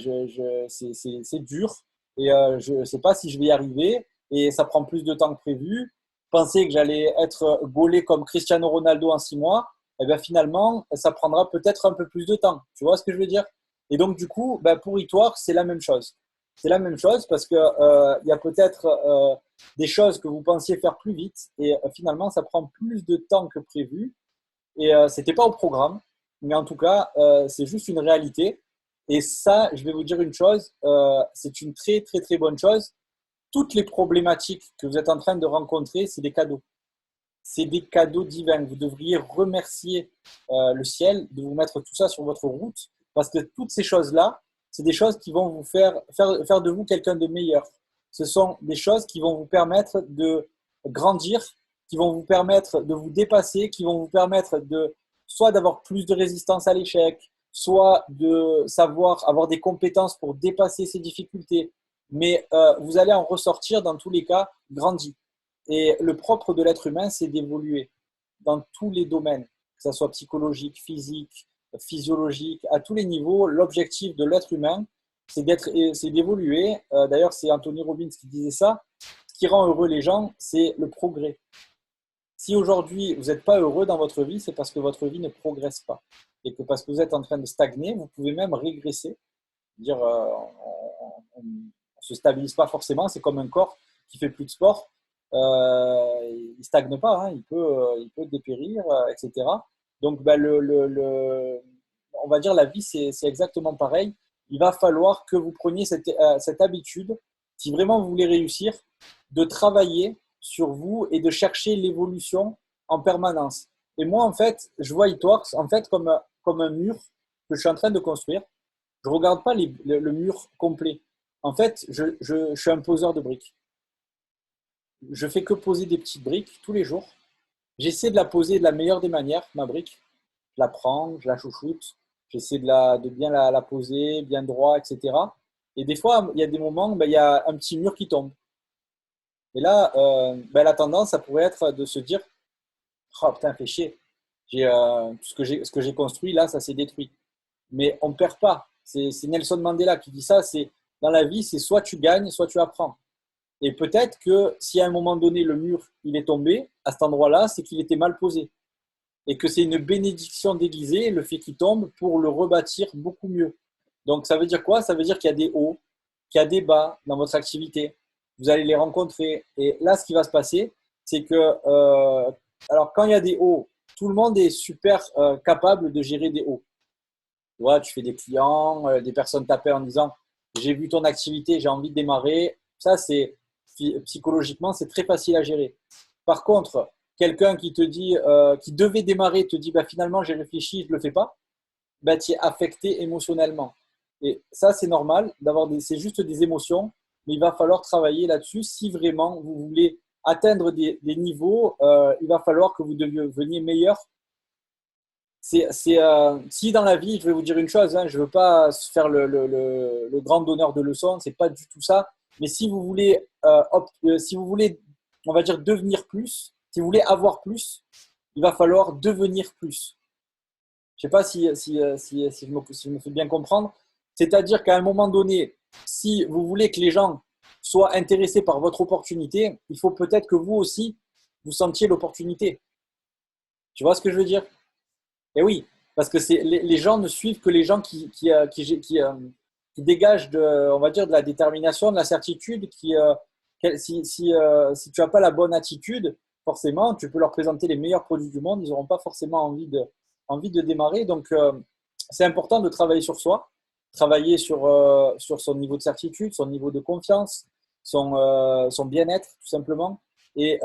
c'est dur et je ne sais pas si je vais y arriver et ça prend plus de temps que prévu. Penser que j'allais être gaulé comme Cristiano Ronaldo en 6 mois, et bien finalement, ça prendra peut-être un peu plus de temps. Tu vois ce que je veux dire? Et donc, du coup, ben, pour Hitworks, c'est la même chose. C'est la même chose parce qu'il y a peut-être des choses que vous pensiez faire plus vite et finalement, ça prend plus de temps que prévu. Et c'était pas au programme, mais en tout cas, c'est juste une réalité. Et ça, je vais vous dire une chose, c'est une très très très bonne chose. Toutes les problématiques que vous êtes en train de rencontrer, c'est des cadeaux. C'est des cadeaux divins. Vous devriez remercier le ciel de vous mettre tout ça sur votre route, parce que toutes ces choses-là, c'est des choses qui vont vous faire de vous quelqu'un de meilleur. Ce sont des choses qui vont vous permettre de grandir, qui vont vous permettre de vous dépasser, qui vont vous permettre soit d'avoir plus de résistance à l'échec, soit de savoir avoir des compétences pour dépasser ces difficultés. Mais vous allez en ressortir dans tous les cas grandi. Et le propre de l'être humain, c'est d'évoluer. dans tous les domaines, que ce soit psychologique, physique, physiologique, à tous les niveaux. L'objectif de l'être humain, c'est d'évoluer. D'ailleurs, c'est Anthony Robbins qui disait ça. Ce qui rend heureux les gens, c'est le progrès. Si aujourd'hui, vous n'êtes pas heureux dans votre vie, c'est parce que votre vie ne progresse pas. Et que parce que vous êtes en train de stagner, vous pouvez même régresser. Dire, on ne se stabilise pas forcément, c'est comme un corps qui fait plus de sport. Il ne stagne pas, hein, il peut dépérir, etc. Donc, ben, on va dire la vie, c'est exactement pareil. Il va falloir que vous preniez cette habitude, si vraiment vous voulez réussir, de travailler sur vous et de chercher l'évolution en permanence. Et moi, en fait, je vois Itworks en fait, comme un mur que je suis en train de construire. Je ne regarde pas le mur complet. En fait, je suis un poseur de briques. Je fais que poser des petites briques tous les jours. J'essaie de la poser de la meilleure des manières, ma brique. Je la prends, je la chouchoute. J'essaie de bien la poser, bien droit, etc. Et des fois, il y a des moments où il y a un petit mur qui tombe. Et là, la tendance, ça pourrait être de se dire, oh putain, fais chier. Ce que j'ai construit, là, ça s'est détruit. Mais on ne perd pas. C'est Nelson Mandela qui dit ça. C'est dans la vie, c'est soit tu gagnes, soit tu apprends. Et peut-être que si à un moment donné, le mur il est tombé, à cet endroit-là, c'est qu'il était mal posé. Et que c'est une bénédiction déguisée, le fait qu'il tombe, pour le rebâtir beaucoup mieux. Donc ça veut dire quoi? Ça veut dire qu'il y a des hauts, qu'il y a des bas dans votre activité. Vous allez les rencontrer. Et là, ce qui va se passer, c'est que alors quand il y a des hauts, tout le monde est super capable de gérer des hauts. Tu vois, tu fais des clients, des personnes t'appellent en disant j'ai vu ton activité, j'ai envie de démarrer. Ça, c'est psychologiquement, c'est très facile à gérer. Par contre, quelqu'un qui te dit, qui devait démarrer, te dit bah, finalement j'ai réfléchi, je ne le fais pas, bah, tu es affecté émotionnellement. Et ça, c'est normal, c'est juste des émotions, mais il va falloir travailler là-dessus si vraiment vous voulez atteindre des niveaux, il va falloir que vous deveniez meilleur. Si dans la vie, je vais vous dire une chose, hein, je ne veux pas faire le grand donneur de leçons, c'est pas du tout ça. Mais si vous voulez, on va dire devenir plus, si vous voulez avoir plus, il va falloir devenir plus. Je ne sais pas si je me fais bien comprendre. C'est-à-dire qu'à un moment donné, si vous voulez que les gens soient intéressés par votre opportunité, il faut peut-être que vous aussi, vous sentiez l'opportunité. Tu vois ce que je veux dire? Et oui, parce que les gens ne suivent que les gens qui dégagent on va dire, de la détermination, de la certitude. Si tu n'as pas la bonne attitude, forcément, tu peux leur présenter les meilleurs produits du monde, ils n'auront pas forcément envie de démarrer. Donc, c'est important de travailler sur soi, travailler sur son niveau de certitude, son niveau de confiance, son bien-être, tout simplement. Et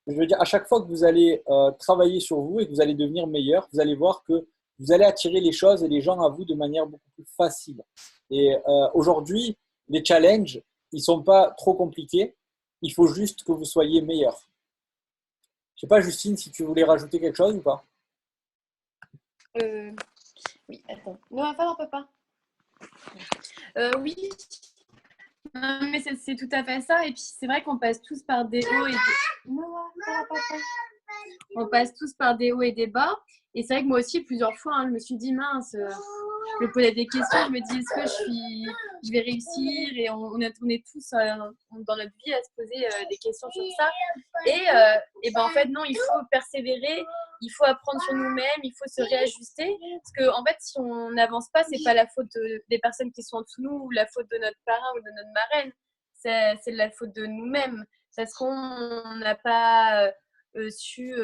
je veux dire, à chaque fois que vous allez travailler sur vous et que vous allez devenir meilleur, vous allez voir que vous allez attirer les choses et les gens à vous de manière beaucoup plus facile. Et aujourd'hui, les challenges, ils ne sont pas trop compliqués. Il faut juste que vous soyez meilleur. Je ne sais pas, Justine, si tu voulais rajouter quelque chose ou pas? Oui, attends. Non, pas, papa. Oui, non, mais c'est tout à fait ça. Et puis, c'est vrai qu'on passe tous par des hauts et des... On passe tous par des hauts et des bas. Et c'est vrai que moi aussi, plusieurs fois, hein, je me suis dit, mince, je me posais des questions. Je me dis, est-ce que je vais réussir? Et on est tous dans notre vie à se poser des questions sur ça. Et ben, en fait, non, il faut persévérer. Il faut apprendre sur nous-mêmes. Il faut se réajuster. Parce que, en fait, si on n'avance pas, c'est pas la faute des personnes qui sont en dessous de nous ou la faute de notre parrain ou de notre marraine. C'est la faute de nous-mêmes. Parce qu'on n'a pas su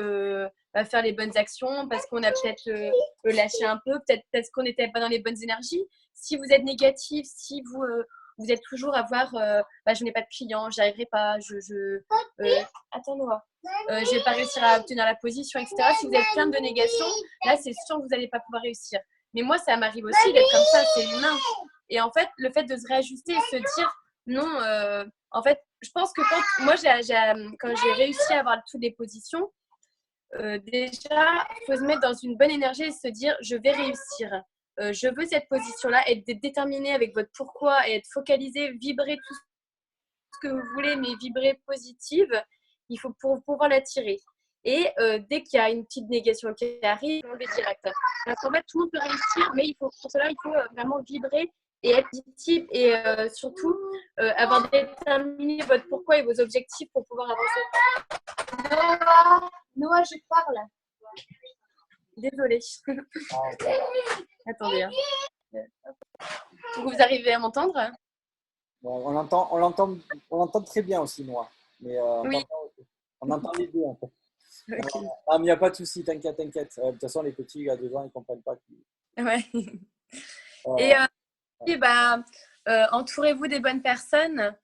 faire les bonnes actions, parce qu'on a peut-être lâché un peu, peut-être parce qu'on n'était pas dans les bonnes énergies. Si vous êtes négatif, si vous êtes toujours à voir je n'ai pas de clients, j'y arriverai pas, attends Noah, je vais pas réussir à obtenir la position, etc. Si vous êtes plein de négations, là c'est sûr que vous n'allez pas pouvoir réussir. Mais moi ça m'arrive aussi d'être comme ça, c'est humain. Et en fait le fait de se réajuster et se dire non, en fait je pense que quand j'ai réussi à avoir toutes les positions, déjà, il faut se mettre dans une bonne énergie et se dire je vais réussir. Je veux cette position-là, être déterminé avec votre pourquoi et être focalisé, vibrer tout ce que vous voulez, mais vibrer positive, il faut pour pouvoir l'attirer. Et dès qu'il y a une petite négation qui arrive, on le fait direct. Parce qu'en fait, tout le monde peut réussir, mais pour cela, il faut vraiment vibrer et être positif et surtout avoir déterminé votre pourquoi et vos objectifs pour pouvoir avancer. Noah, je parle. Désolée. Attendez. Hein. Vous arrivez à m'entendre? Bon, on l'entend très bien aussi, moi. Mais Oui. on entend les deux, en fait. Okay. Ah, mais il n'y a pas de souci, t'inquiète. De toute façon, les petits, à 2 ans, ils ne comprennent pas. Ouais. Et Euh, entourez-vous des bonnes personnes.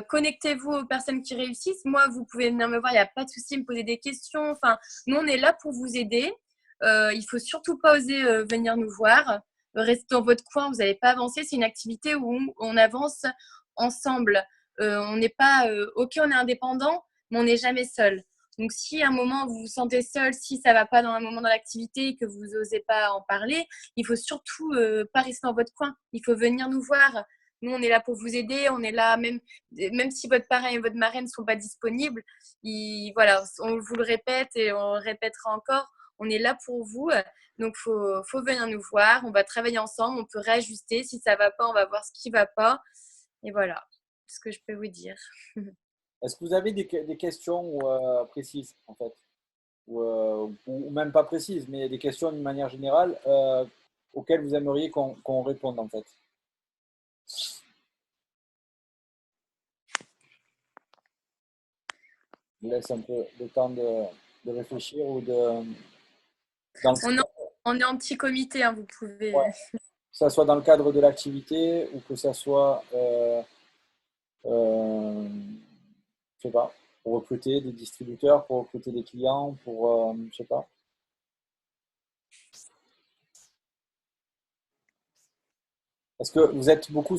Connectez-vous aux personnes qui réussissent. Moi, vous pouvez venir me voir, il n'y a pas de souci, me poser des questions. Enfin, nous, on est là pour vous aider. Il ne faut surtout pas oser venir nous voir. Restez dans votre coin, vous n'allez pas avancer. C'est une activité où on avance ensemble. On n'est pas, ok, on est indépendant, mais on n'est jamais seul. Donc, si à un moment vous vous sentez seul, si ça ne va pas dans un moment dans l'activité et que vous n'osez pas en parler, il faut surtout pas rester dans votre coin. Il faut venir nous voir. Nous, on est là pour vous aider. On est là, même si votre parrain et votre marraine ne sont pas disponibles. Voilà, on vous le répète et on le répétera encore. On est là pour vous. Donc, faut venir nous voir. On va travailler ensemble. On peut réajuster. Si ça ne va pas, on va voir ce qui ne va pas. Et voilà ce que je peux vous dire. Est-ce que vous avez des questions précises, en fait, ou même pas précises, mais des questions d'une manière générale auxquelles vous aimeriez qu'on réponde, en fait? Je vous laisse un peu le temps de réfléchir ou de… Dans le, On est en petit comité, hein, vous pouvez. ouais, que ça soit dans le cadre de l'activité ou que ça soit, je sais pas, pour recruter des distributeurs, pour recruter des clients, pour, je sais pas. Est-ce que vous êtes beaucoup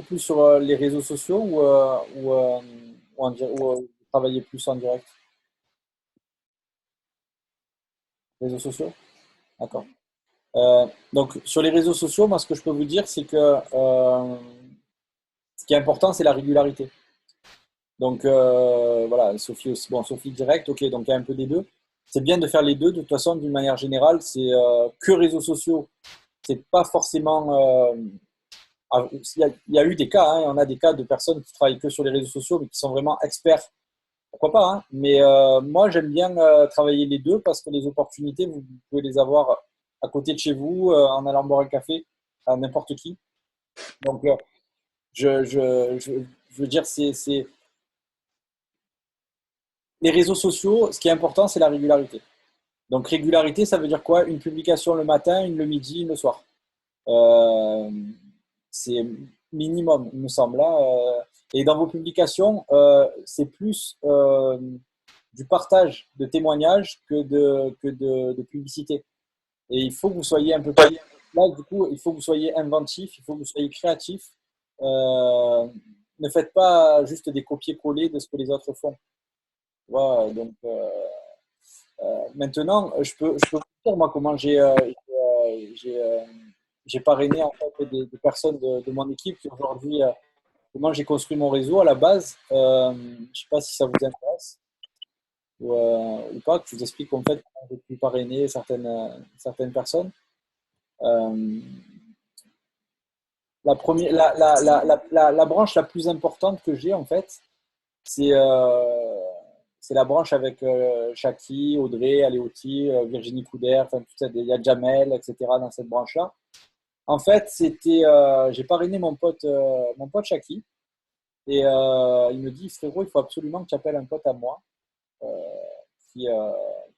plus sur les réseaux sociaux ou vous travaillez plus en direct? Réseaux sociaux? D'accord. Donc, sur les réseaux sociaux, moi, ce que je peux vous dire, c'est que ce qui est important, c'est la régularité. Donc, voilà, Sophie aussi. Bon, Sophie direct, ok, donc il y a un peu des deux. C'est bien de faire les deux. De toute façon, d'une manière générale, c'est que réseaux sociaux. C'est pas forcément. Il y a eu des cas, hein, on a des cas de personnes qui travaillent que sur les réseaux sociaux, mais qui sont vraiment experts. Pourquoi pas, hein. Mais moi, j'aime bien travailler les deux parce que les opportunités, vous pouvez les avoir à côté de chez vous, en allant boire un café à n'importe qui. Donc, je veux dire, les réseaux sociaux, ce qui est important, c'est la régularité. Donc, régularité, ça veut dire quoi? Une publication le matin, une le midi, une le soir. Euh, c'est minimum, il me semble, hein. Et dans vos publications, c'est plus du partage de témoignages que de publicité. Et il faut que vous soyez un peu plus… Là, du coup, il faut que vous soyez inventif, il faut que vous soyez créatif. Euh, Ne faites pas juste des copier-coller de ce que les autres font. Voilà, donc, maintenant, je peux vous dire, moi, comment j'ai parrainé en fait, des personnes de mon équipe qui aujourd'hui, comment j'ai construit mon réseau à la base. Je ne sais pas si ça vous intéresse ou pas, que je vous explique en fait comment j'ai pu parrainer certaines personnes. Euh, la branche la plus importante que j'ai en fait, c'est c'est la branche avec Shaki, Audrey, Aléoti, Virginie Couder, enfin, il y a Jamel, etc. dans cette branche-là. En fait, j'ai parrainé mon pote Shaki, et il me dit, frérot, il faut absolument que tu appelles un pote à moi euh, qui, euh,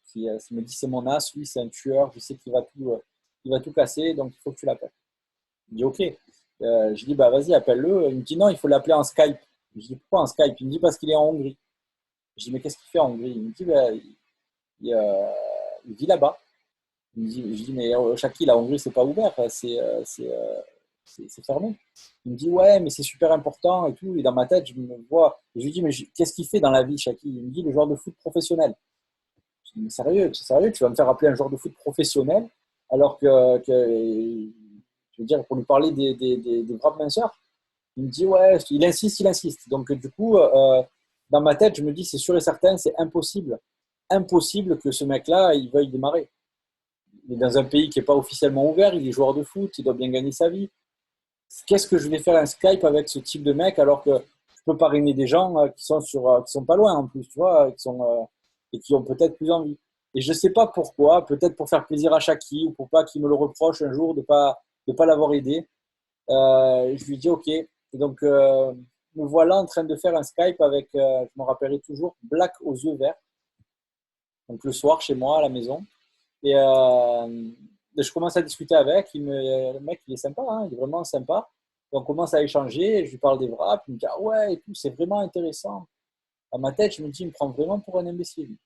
qui me dit, c'est mon as, lui, c'est un tueur, je sais qu'il va tout casser, donc il faut que tu l'appelles. Je dis, ok. Je dis, bah vas-y, appelle-le. Il me dit, non, il faut l'appeler en Skype. Je dis, pourquoi en Skype? Il me dit, parce qu'il est en Hongrie. Je dis, mais qu'est-ce qu'il fait en Hongrie? Il me dit, bah, il vit là-bas. Je dis, mais Shaki, la Hongrie, c'est pas ouvert, c'est fermé. Il me dit, ouais, mais c'est super important et tout. Et dans ma tête, je me vois. Et je lui dis, mais qu'est-ce qu'il fait dans la vie, Shaki? Il me dit, le joueur de foot professionnel. Je dis, mais sérieux, tu vas me faire appeler un joueur de foot professionnel alors je veux dire, pour lui parler des braves minceurs. Il me dit, ouais, il insiste, il insiste. Donc, du coup, dans ma tête, je me dis, c'est sûr et certain, c'est impossible. impossible que ce mec-là, il veuille démarrer. Il est dans un pays qui n'est pas officiellement ouvert, il est joueur de foot, il doit bien gagner sa vie. Qu'est-ce que je vais faire un Skype avec ce type de mec alors que je peux parrainer des gens qui sont pas loin en plus, tu vois, et qui ont peut-être plus envie. Et je ne sais pas pourquoi, peut-être pour faire plaisir à Shaki ou pour pas qu'il me le reproche un jour de pas l'avoir aidé. Je lui dis OK. Et donc, me voilà en train de faire un Skype avec, je me rappellerai toujours, Black aux yeux verts. Donc, le soir, chez moi, à la maison. Et je commence à discuter avec. Le mec, il est sympa, hein, il est vraiment sympa. Et on commence à échanger. Je lui parle des wraps. Il me dit ah ouais, et tout, c'est vraiment intéressant. Dans ma tête, je me dis, il me prend vraiment pour un imbécile.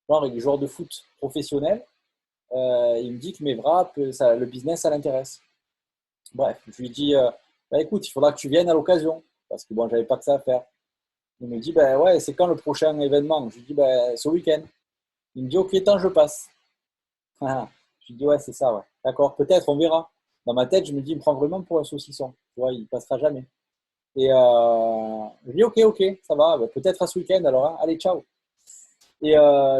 Genre, il est joueur de foot professionnel. Il me dit que mes wraps, ça, le business, ça l'intéresse. Bref, je lui dis bah, écoute, il faudra que tu viennes à l'occasion. Parce que bon, j'avais pas que ça à faire. Il me dit bah ouais, c'est quand le prochain événement? Je lui dis bah, ce week-end. Il me dit ok, tant je passe. Je lui dis ouais, c'est ça, ouais. D'accord, peut-être, on verra. Dans ma tête, je me dis, il me prend vraiment pour un saucisson. Tu vois, il passera jamais. Et je dis ok, ok, ça va, bah, peut-être à ce week-end alors, hein. Allez, ciao. Et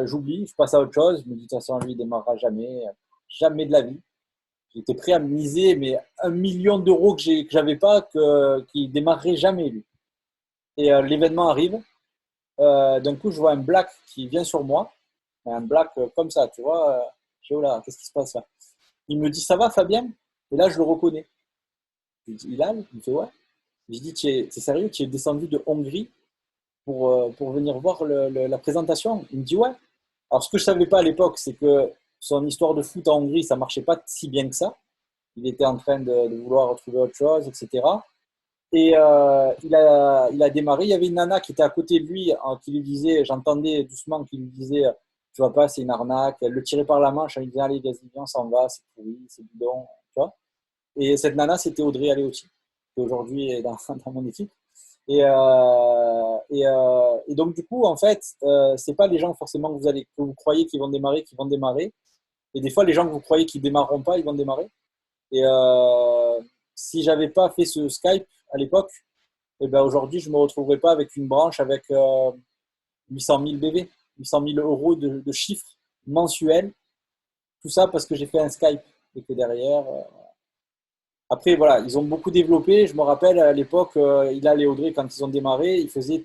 j'oublie, je passe à autre chose. Je me dis, de toute façon, lui, il ne démarrera jamais, jamais de la vie. J'étais prêt à me miser, mais 1 million d'euros que j'avais pas, qui ne démarrerait jamais, lui. Et l'événement arrive. D'un coup, je vois un black qui vient sur moi. Un black comme ça, tu vois. Je dis, oh là, qu'est-ce qui se passe là? Il me dit, ça va, Fabien? Et là, je le reconnais. Je lui dis, Ilal? Il me fait, ouais. Je lui dis, t'es sérieux? Tu es descendu de Hongrie pour venir voir la présentation? Il me dit, ouais. Alors, ce que je ne savais pas à l'époque, c'est que son histoire de foot en Hongrie, ça ne marchait pas si bien que ça. Il était en train de vouloir retrouver autre chose, etc. Et il a démarré. Il y avait une nana qui était à côté de lui, qui lui disait, j'entendais doucement, qui lui disait, tu vois pas, c'est une arnaque. Elle le tirait par la manche, elle lui disait, allez, vas-y, viens, on s'en va, c'est pourri, c'est bidon. Tu vois. Et cette nana, c'était Audrey Aleotti, qui aujourd'hui est dans mon équipe. Et donc, du coup, en fait, c'est pas les gens forcément que vous croyez qui vont démarrer, qui vont démarrer. Et des fois, les gens que vous croyez qui démarreront pas, ils vont démarrer. Et si j'avais pas fait ce Skype à l'époque, eh ben aujourd'hui, je me retrouverais pas avec une branche avec 800 000 BV, 800 000 euros de chiffres mensuels. Tout ça parce que j'ai fait un Skype et que derrière. Après, voilà, ils ont beaucoup développé. Je me rappelle à l'époque, Hilal et Audrey, quand ils ont démarré, ils faisaient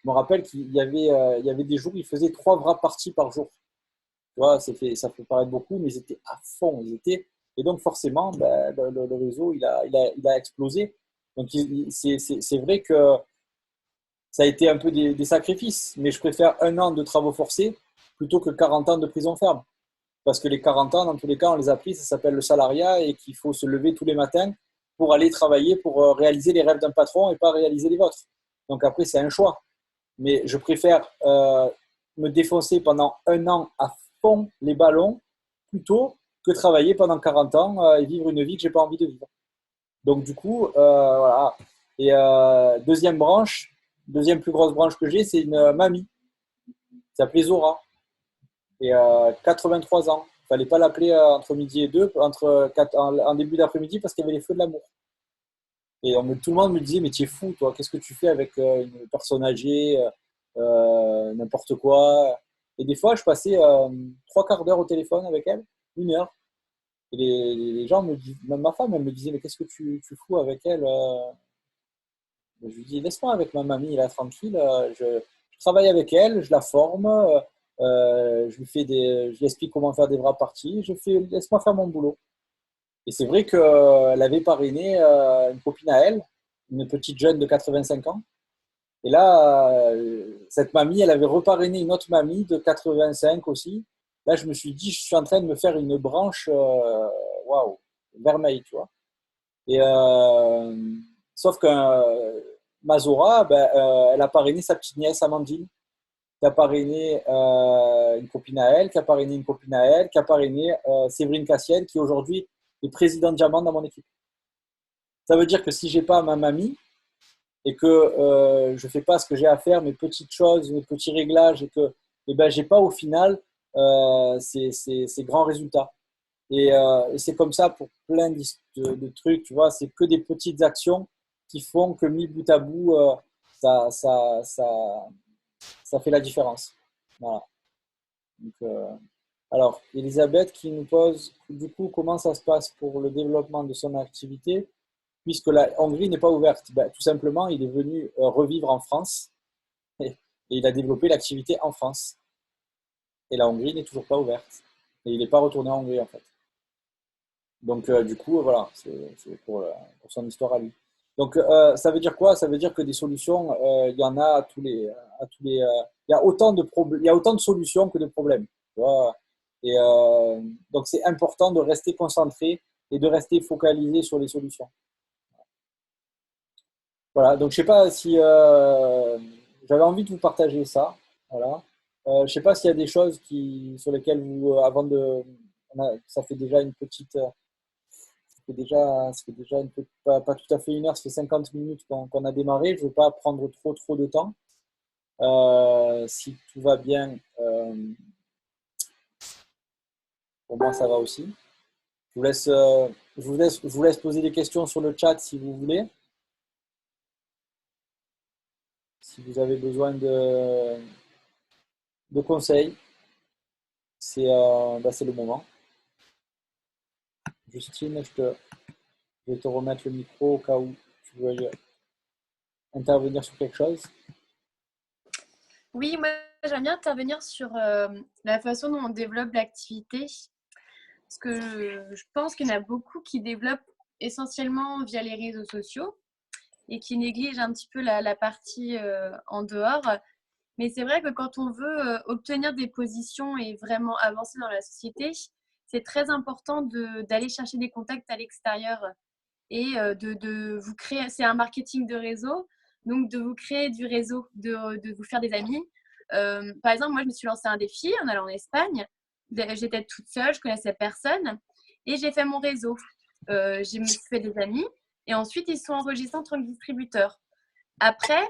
je me rappelle il y avait des jours où ils faisaient 3 parties par jour. Tu vois, ça peut paraître beaucoup, mais ils étaient à fond. Et donc, forcément, ben, le réseau, il a explosé. Donc, c'est vrai que ça a été un peu des sacrifices, mais je préfère 1 an de travaux forcés plutôt que 40 ans de prison ferme. Parce que les 40 ans, dans tous les cas, on les a pris, ça s'appelle le salariat et qu'il faut se lever tous les matins pour aller travailler, pour réaliser les rêves d'un patron et pas réaliser les vôtres. Donc après, c'est un choix. Mais je préfère me défoncer pendant 1 an à fond les ballons plutôt que travailler pendant 40 ans et vivre une vie que je n'ai pas envie de vivre. Donc du coup, voilà. Et deuxième plus grosse branche que j'ai, c'est une mamie qui s'appelait Zora. Et 83 ans. Il ne fallait pas l'appeler entre midi et 2, en début d'après-midi, parce qu'il y avait les feux de l'amour. Et tout le monde me disait, mais tu es fou, toi, qu'est-ce que tu fais avec une personne âgée, n'importe quoi. Et des fois, je passais 3 quarts d'heure au téléphone avec elle, 1 heure. Et les gens me disent, même ma femme, elle me disait, mais qu'est-ce que tu fous avec elle? Je lui dis, laisse-moi avec ma mamie, là, tranquille. Je travaille avec elle, je la forme. Je lui explique comment faire des vraies parties. Laisse-moi faire mon boulot. Et c'est vrai qu'elle avait parrainé une copine à elle, une petite jeune de 85 ans. Et là, cette mamie, elle avait reparrainé une autre mamie de 85 aussi. Là, je me suis dit, je suis en train de me faire une branche, waouh, vermeille, tu vois. Et sauf que Mazora, ben, elle a parrainé sa petite nièce Amandine, qui a parrainé une copine à elle, qui a parrainé une copine à elle, qui a parrainé Séverine Cassiel, qui aujourd'hui est présidente diamant dans mon équipe. Ça veut dire que si j'ai pas ma mamie et que je fais pas ce que j'ai à faire, mes petites choses, mes petits réglages, et que ben, j'ai pas au final ces grands résultats. Et c'est comme ça pour plein de trucs, tu vois, c'est que des petites actions qui font que mis bout à bout, ça, ça fait la différence. Voilà. Donc, alors, Elisabeth qui nous pose, du coup, comment ça se passe pour le développement de son activité, puisque la Hongrie n'est pas ouverte? Ben, tout simplement, il est venu revivre en France et il a développé l'activité en France. Et la Hongrie n'est toujours pas ouverte. Et il n'est pas retourné en Hongrie, en fait. Donc, du coup, voilà, c'est pour son histoire à lui. Donc, ça veut dire quoi? Ça veut dire que des solutions, il y en a il y a autant de il y a autant de solutions que de problèmes. Tu vois. Et donc, c'est important de rester concentré et de rester focalisé sur les solutions. Voilà, donc je sais pas si j'avais envie de vous partager ça. Voilà. Je sais pas s'il y a des choses sur lesquelles vous, avant de, ça fait déjà une petite, ça fait déjà pas tout à fait une heure, ça fait 50 minutes qu'on a démarré. Je ne veux pas prendre trop de temps. Si tout va bien, pour moi ça va aussi. Je vous laisse poser des questions sur le chat si vous voulez. Si vous avez besoin de conseils, c'est le moment. Justine, je vais te remettre le micro au cas où tu veuilles intervenir sur quelque chose. Oui, moi j'aime bien intervenir sur la façon dont on développe l'activité. Parce que je pense qu'il y en a beaucoup qui développent essentiellement via les réseaux sociaux et qui négligent un petit peu la partie en dehors. Mais c'est vrai que quand on veut obtenir des positions et vraiment avancer dans la société, c'est très important d'aller chercher des contacts à l'extérieur et de vous créer, c'est un marketing de réseau, donc de vous créer du réseau, de vous faire des amis. Par exemple, moi, je me suis lancé un défi en allant en Espagne. J'étais toute seule, je connaissais personne et j'ai fait mon réseau. Je me suis fait des amis et ensuite, ils sont enregistrés en tant que distributeurs. Après,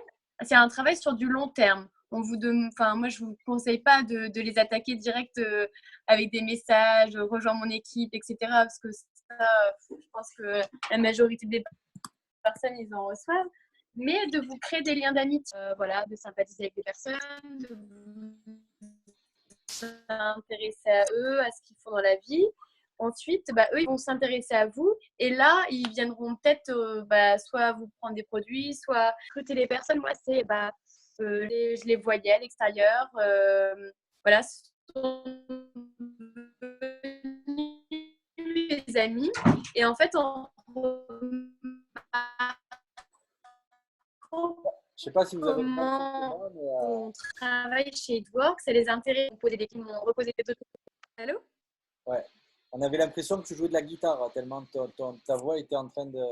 c'est un travail sur du long terme. Moi, je ne vous conseille pas de les attaquer direct avec des messages, rejoins mon équipe, etc. Parce que ça, je pense que la majorité des personnes, ils en reçoivent. Mais de vous créer des liens d'amitié, voilà, de sympathiser avec des personnes, de vous s'intéresser à eux, à ce qu'ils font dans la vie. Ensuite, eux, ils vont s'intéresser à vous. Et là, ils viendront peut-être soit vous prendre des produits, soit recruter les personnes. Moi, je les voyais à l'extérieur. Voilà, ce sont mes amis. Et en fait, Je sais pas si vous avez le même comment sentiment, mais on travaille chez Edwork, c'est les intérêts. Ils m'ont reposé des trucs. Allô? ouais. On avait l'impression que tu jouais de la guitare, tellement ta voix était en train de.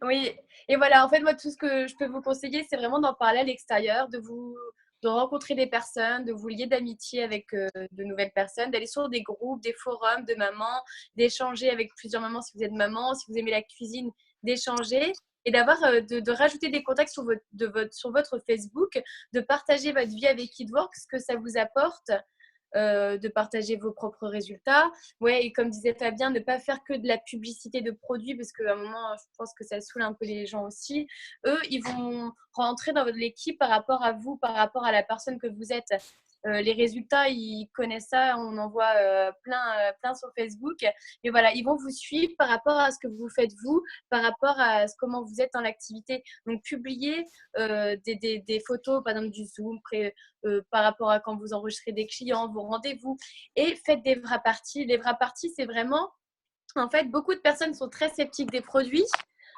Oui, et voilà, en fait, moi, tout ce que je peux vous conseiller, c'est vraiment d'en parler à l'extérieur, de rencontrer des personnes, de vous lier d'amitié avec de nouvelles personnes, d'aller sur des groupes, des forums de mamans, d'échanger avec plusieurs mamans si vous êtes maman, si vous aimez la cuisine, d'échanger et d'avoir de rajouter des contacts sur votre Facebook, de partager votre vie avec Kidwork, ce que ça vous apporte. De partager vos propres résultats. Ouais, et comme disait Fabien, ne pas faire que de la publicité de produits parce qu'à un moment, je pense que ça saoule un peu les gens aussi. Eux, ils vont rentrer dans votre équipe par rapport à vous, par rapport à la personne que vous êtes. Les résultats, ils connaissent ça, on en voit plein sur Facebook. Mais voilà, ils vont vous suivre par rapport à ce que vous faites vous, par rapport à comment vous êtes dans l'activité. Donc, publiez des photos, par exemple du Zoom, par rapport à quand vous enregistrez des clients, vos rendez-vous, et faites des vrais parties. Les vrais parties, c'est vraiment, en fait, beaucoup de personnes sont très sceptiques des produits,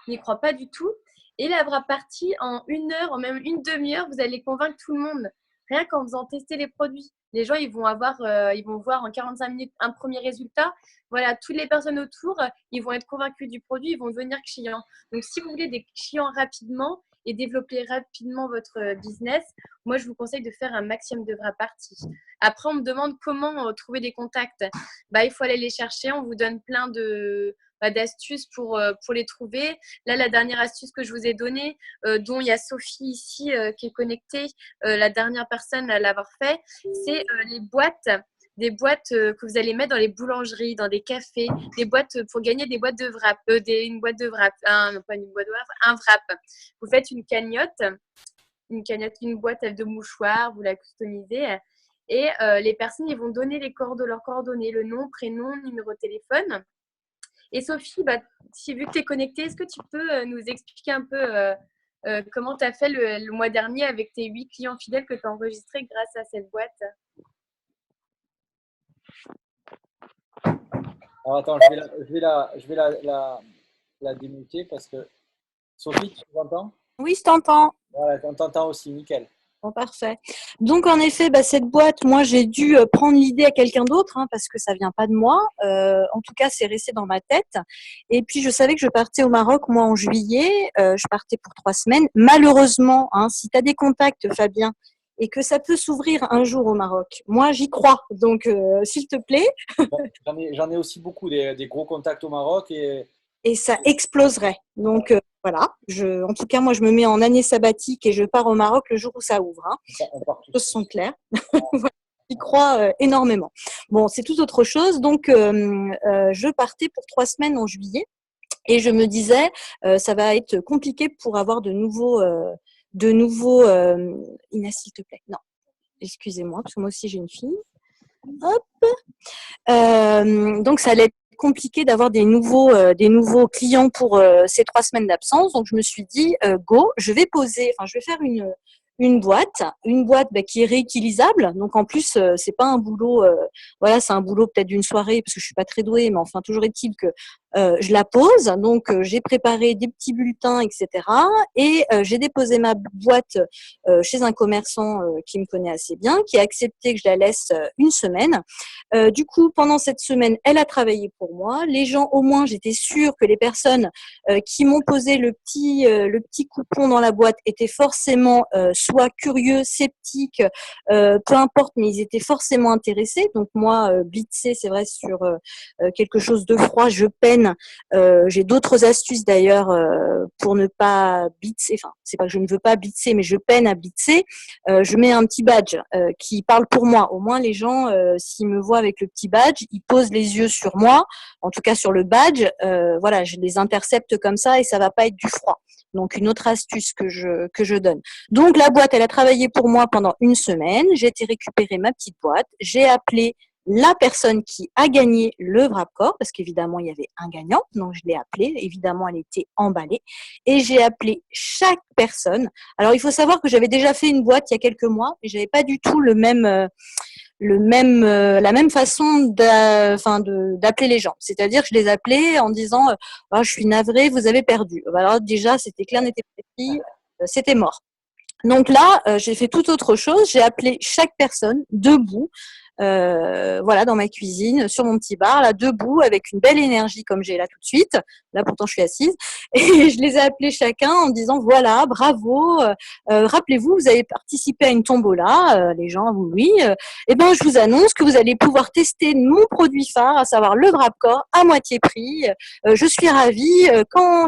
n'y croient pas du tout. Et la vraie partie, en une heure, en même une demi-heure, vous allez convaincre tout le monde. Rien qu'en faisant tester les produits. Les gens, ils vont voir en 45 minutes un premier résultat. Voilà, toutes les personnes autour, ils vont être convaincus du produit, ils vont devenir clients. Donc, si vous voulez des clients rapidement et développer rapidement votre business, moi, je vous conseille de faire un maximum de vraies parties. Après, on me demande comment trouver des contacts. Il faut aller les chercher. On vous donne plein d'astuces pour les trouver. Là, la dernière astuce que je vous ai donnée, dont il y a Sophie ici qui est connectée, la dernière personne à l'avoir fait, c'est les boîtes. Des boîtes que vous allez mettre dans les boulangeries, dans des cafés, des boîtes pour gagner des boîtes de wrap, une boîte de wrap, non pas une boîte de wrap, un wrap. Vous faites une cagnotte une cagnotte, une boîte de mouchoirs, vous la customisez. Et les personnes, ils vont donner leurs coordonnées, le nom, prénom, numéro de téléphone. Et Sophie, bah, vu que tu es connectée, est-ce que tu peux nous expliquer un peu comment tu as fait le mois dernier avec tes 8 clients fidèles que tu as enregistrés grâce à cette boîte? Alors attends, je vais la démuter parce que Sophie, tu m'entends? Oui, je t'entends. Voilà, on t'entend aussi, nickel. Bon, parfait. Donc, en effet, cette boîte, moi, j'ai dû prendre l'idée à quelqu'un d'autre parce que ça vient pas de moi. En tout cas, c'est resté dans ma tête. Et puis, je savais que je partais au Maroc, moi, en juillet. Je partais pour 3 semaines. Malheureusement, si tu as des contacts, Fabien, et que ça peut s'ouvrir un jour au Maroc, moi, j'y crois. Donc, s'il te plaît. J'en ai aussi beaucoup, des gros contacts au Maroc. Et ça exploserait. Donc, voilà. En tout cas, moi, je me mets en année sabbatique et je pars au Maroc le jour où ça ouvre. On part Les choses sont claires. J'y crois énormément. Bon, c'est tout autre chose. Donc, je partais pour 3 semaines en juillet et je me disais, ça va être compliqué pour avoir de nouveaux. Inès, s'il te plaît. Non, excusez-moi, parce que moi aussi j'ai une fille. Hop. Donc, ça allait être compliqué d'avoir des nouveaux clients pour ces 3 semaines d'absence. Donc, je me suis dit, go, je vais faire une boîte qui est réutilisable. Donc, en plus, c'est pas un boulot, c'est un boulot peut-être d'une soirée parce que je suis pas très douée, mais enfin, toujours est-il que je la pose. Donc, j'ai préparé des petits bulletins, etc. Et j'ai déposé ma boîte chez un commerçant qui me connaît assez bien, qui a accepté que je la laisse une semaine. Du coup, pendant cette semaine, elle a travaillé pour moi. Les gens, au moins, j'étais sûre que les personnes qui m'ont posé le petit coupon dans la boîte étaient forcément soit curieux, sceptiques, peu importe, mais ils étaient forcément intéressés. Donc moi, blitzer, c'est vrai, sur quelque chose de froid, je peine. J'ai d'autres astuces d'ailleurs pour ne pas blitzer. Enfin, c'est pas que je ne veux pas blitzer, mais je peine à blitzer. Je mets un petit badge qui parle pour moi. Au moins, les gens, s'ils me voient avec le petit badge, ils posent les yeux sur moi, en tout cas sur le badge. Je les intercepte comme ça et ça va pas être du froid. Donc, une autre astuce que je donne. Donc, la boîte, elle a travaillé pour moi pendant une semaine. J'ai été récupérer ma petite boîte. J'ai appelé la personne qui a gagné le Wrapcore, parce qu'évidemment, il y avait un gagnant. Donc, je l'ai appelée. Évidemment, elle était emballée. Et j'ai appelé chaque personne. Alors, il faut savoir que j'avais déjà fait une boîte il y a quelques mois, mais j'avais pas du tout la même façon d'appeler les gens. C'est-à-dire que je les appelais en disant je suis navrée, vous avez perdu. Alors déjà, c'était clair, n'était pas précis, c'était mort. Donc là, j'ai fait tout autre chose. J'ai appelé chaque personne debout. Dans ma cuisine, sur mon petit bar, là, debout, avec une belle énergie comme j'ai là tout de suite. Là, pourtant, je suis assise. Et je les ai appelés chacun en me disant, voilà, bravo, rappelez-vous, vous avez participé à une tombola. Les gens, oui. Je vous annonce que vous allez pouvoir tester mon produit phare, à savoir le Wrapcore, à moitié prix. Je suis ravie.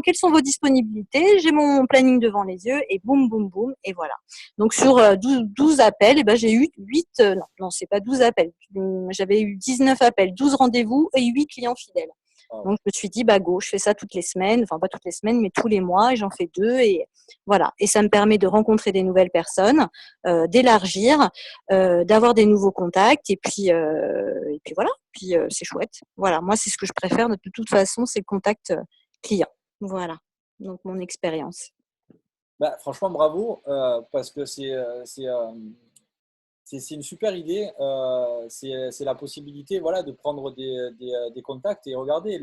Quelles sont vos disponibilités? J'ai mon planning devant les yeux et boum, boum, boum. Et voilà. Donc, sur 12 appels, j'ai eu 8, non, c'est pas 12 appels. J'avais eu 19 appels, 12 rendez-vous et 8 clients fidèles. Donc, je me suis dit, go, je fais ça toutes les semaines. Enfin, pas toutes les semaines, mais tous les mois. Et j'en fais 2. Et voilà. Et ça me permet de rencontrer des nouvelles personnes, d'élargir, d'avoir des nouveaux contacts. Et puis voilà. Puis, c'est chouette. Voilà. Moi, c'est ce que je préfère. De toute façon, c'est le contact client. Voilà. Donc, mon expérience. Franchement, bravo, parce que c'est une super idée. C'est la possibilité, voilà, de prendre des contacts et regardez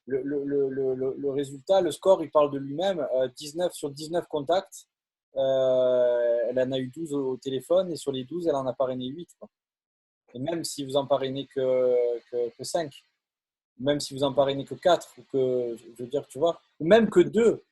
le résultat, le score, il parle de lui-même. 19 sur 19 contacts, elle en a eu 12 au téléphone et sur les 12, elle en a parrainé 8, quoi. Et même si vous en parrainez que 5, même si vous en parrainez que 4, ou je veux dire, tu vois, ou même que 2.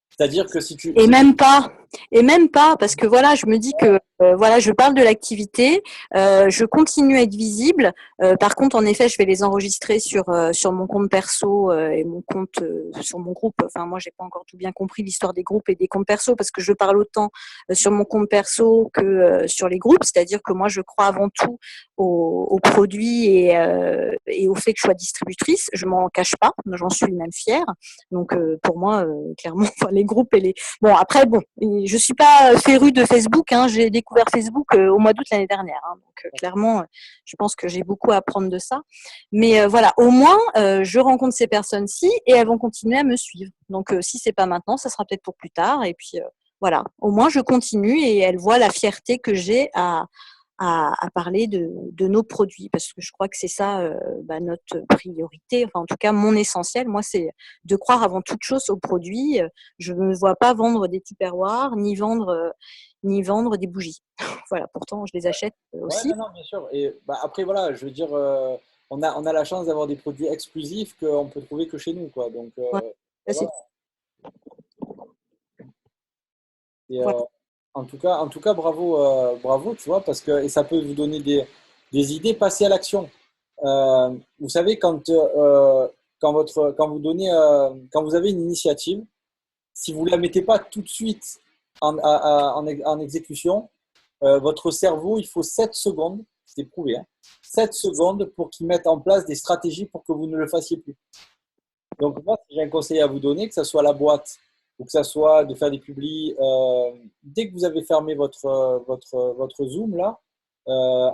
C'est-à-dire que si tu… Et même pas, parce que voilà, je me dis que je parle de l'activité, je continue à être visible. Par contre, en effet, je vais les enregistrer sur mon compte perso et mon compte sur mon groupe. Enfin, moi, j'ai pas encore tout bien compris l'histoire des groupes et des comptes perso parce que je parle autant sur mon compte perso que sur les groupes. C'est-à-dire que moi, je crois avant tout aux produits et au fait que je sois distributrice. Je m'en cache pas, j'en suis même fière. Donc, pour moi, clairement, les groupes et les… Bon, après, je suis pas férue de Facebook. Hein. J'ai découvert Facebook au mois d'août l'année dernière. Hein. Donc clairement, je pense que j'ai beaucoup à apprendre de ça. Mais voilà, au moins, je rencontre ces personnes-ci et elles vont continuer à me suivre. Donc si c'est pas maintenant, ça sera peut-être pour plus tard. Et puis voilà, au moins je continue et elles voient la fierté que j'ai à parler de nos produits, parce que je crois que c'est ça notre priorité, enfin en tout cas mon essentiel, moi c'est de croire avant toute chose aux produits. Je ne me vois pas vendre des tupperwares ni vendre des bougies. Voilà, pourtant je les achète Ouais, aussi. non, bien sûr. Et après, voilà, je veux dire, on a la chance d'avoir des produits exclusifs qu'on peut trouver que chez nous, quoi. Donc, Ouais, ça, voilà. Et, voilà. en tout cas, bravo, bravo, tu vois, parce que et ça peut vous donner des idées, passer à l'action. Vous savez, quand vous avez une initiative, si vous ne la mettez pas tout de suite en exécution, votre cerveau, il faut 7 secondes, c'est prouvé, hein, 7 secondes pour qu'il mette en place des stratégies pour que vous ne le fassiez plus. Donc, moi, si j'ai un conseil à vous donner, que ce soit la boîte ou que ce soit de faire des publis, dès que vous avez fermé votre Zoom, là,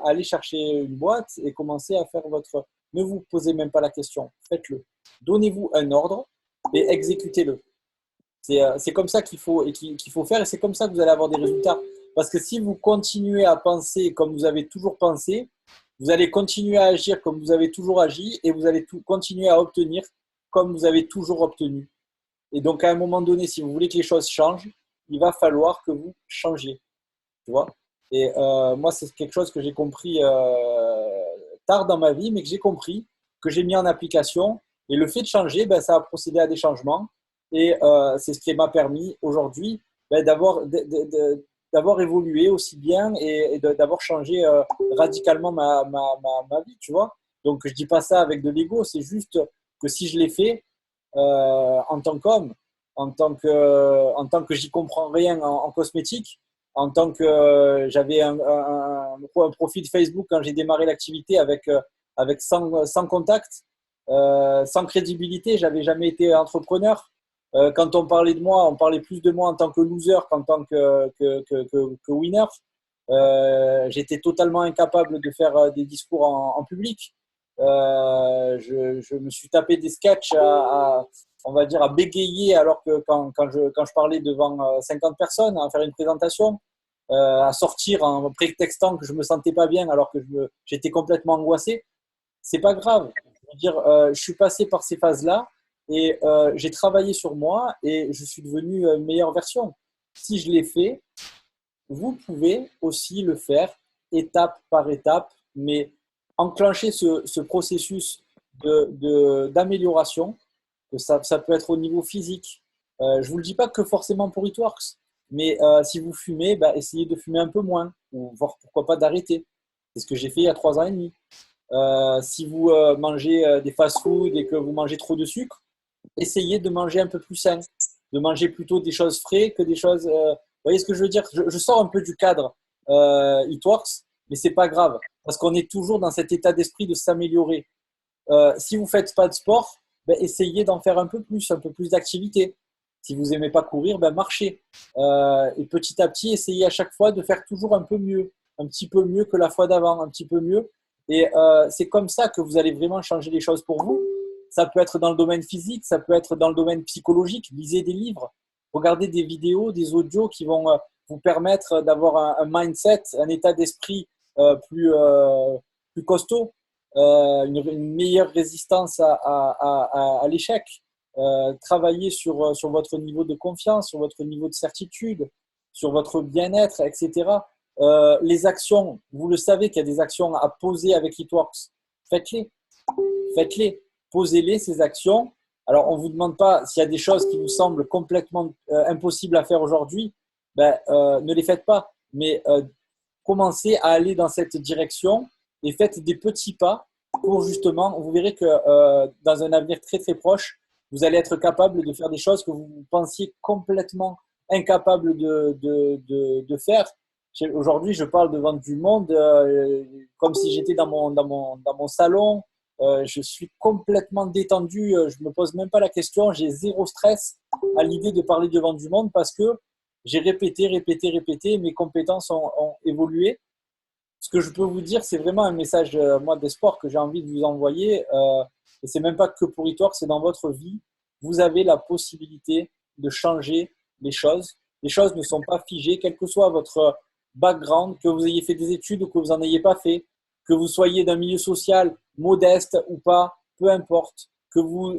allez chercher une boîte et commencez à faire votre… Ne vous posez même pas la question, faites-le. Donnez-vous un ordre et exécutez-le. C'est comme ça qu'il faut faire et c'est comme ça que vous allez avoir des résultats. Parce que si vous continuez à penser comme vous avez toujours pensé, vous allez continuer à agir comme vous avez toujours agi et vous allez continuer à obtenir comme vous avez toujours obtenu. Et donc, à un moment donné, si vous voulez que les choses changent, il va falloir que vous changiez. Tu vois? Et moi, c'est quelque chose que j'ai compris tard dans ma vie, mais que j'ai compris, que j'ai mis en application. Et le fait de changer, ben, ça a procédé à des changements. Et c'est ce qui m'a permis aujourd'hui ben, d'avoir évolué aussi bien et d'avoir changé radicalement ma vie, tu vois. Donc, je ne dis pas ça avec de l'ego, c'est juste que si je l'ai fait en tant qu'homme, en tant que j'y comprends rien en cosmétique, en tant que j'avais un profil Facebook quand j'ai démarré l'activité avec 100 contacts, sans crédibilité, j'avais jamais été entrepreneur. Quand on parlait de moi, on parlait plus de moi en tant que loser qu'en tant que winner. J'étais totalement incapable de faire des discours en public. Je me suis tapé des sketchs on va dire, à bégayer alors que quand je parlais devant 50 personnes, à faire une présentation, à sortir en prétextant que je me sentais pas bien alors que j'étais complètement angoissé. C'est pas grave. Je veux dire, je suis passé par ces phases-là et j'ai travaillé sur moi et je suis devenu une meilleure version. Si je l'ai fait, vous pouvez aussi le faire étape par étape, mais enclencher ce processus d'amélioration, que ça peut être au niveau physique. Je ne vous le dis pas que forcément pour Eatworks, mais si vous fumez, bah, essayez de fumer un peu moins, ou voire pourquoi pas d'arrêter. C'est ce que j'ai fait il y a 3 ans et demi. Si vous mangez des fast-foods et que vous mangez trop de sucre, essayez de manger un peu plus sain, de manger plutôt des choses frais que des choses… vous voyez ce que je veux dire? Je sors un peu du cadre Eatworks, mais c'est pas grave, parce qu'on est toujours dans cet état d'esprit de s'améliorer. Si vous ne faites pas de sport, ben, essayez d'en faire un peu plus d'activité. Si vous n'aimez pas courir, ben, marchez. Et petit à petit, essayez à chaque fois de faire toujours un peu mieux, un petit peu mieux que la fois d'avant, un petit peu mieux. Et c'est comme ça que vous allez vraiment changer les choses pour vous. Ça peut être dans le domaine physique, ça peut être dans le domaine psychologique. Lisez des livres, regardez des vidéos, des audios qui vont vous permettre d'avoir un mindset, un état d'esprit plus costaud, une meilleure résistance à l'échec. Travailler sur votre niveau de confiance, sur votre niveau de certitude, sur votre bien-être, etc. Les actions, vous le savez qu'il y a des actions à poser avec Eatworks. Faites-les. Faites-les. Posez-les, ces actions. Alors, on ne vous demande pas s'il y a des choses qui vous semblent complètement impossibles à faire aujourd'hui, ben, ne les faites pas. Mais commencez à aller dans cette direction et faites des petits pas pour justement, vous verrez que dans un avenir très très proche, vous allez être capable de faire des choses que vous pensiez complètement incapable de faire. Aujourd'hui, je parle devant du monde comme si j'étais dans mon salon. Je suis complètement détendu, je ne me pose même pas la question, j'ai zéro stress à l'idée de parler devant du monde parce que J'ai répété, mes compétences ont évolué. Ce que je peux vous dire, c'est vraiment un message, moi, d'espoir que j'ai envie de vous envoyer. Et c'est même pas que pour Eatworks, c'est dans votre vie. Vous avez la possibilité de changer les choses. Les choses ne sont pas figées, quel que soit votre background, que vous ayez fait des études ou que vous n'en ayez pas fait, que vous soyez d'un milieu social modeste ou pas, peu importe, que vous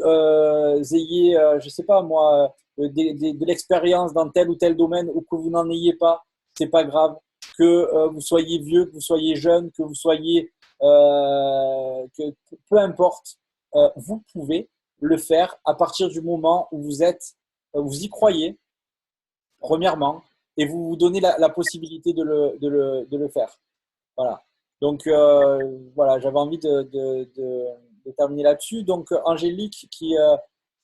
ayez, je sais pas moi, de l'expérience dans tel ou tel domaine ou que vous n'en ayez pas, c'est pas grave. Que vous soyez vieux, que vous soyez jeune, que vous soyez, peu importe, vous pouvez le faire à partir du moment où vous y croyez, premièrement, et vous vous donnez la possibilité de le faire. Voilà. Donc, voilà, j'avais envie de terminer là-dessus. Donc, Angélique qui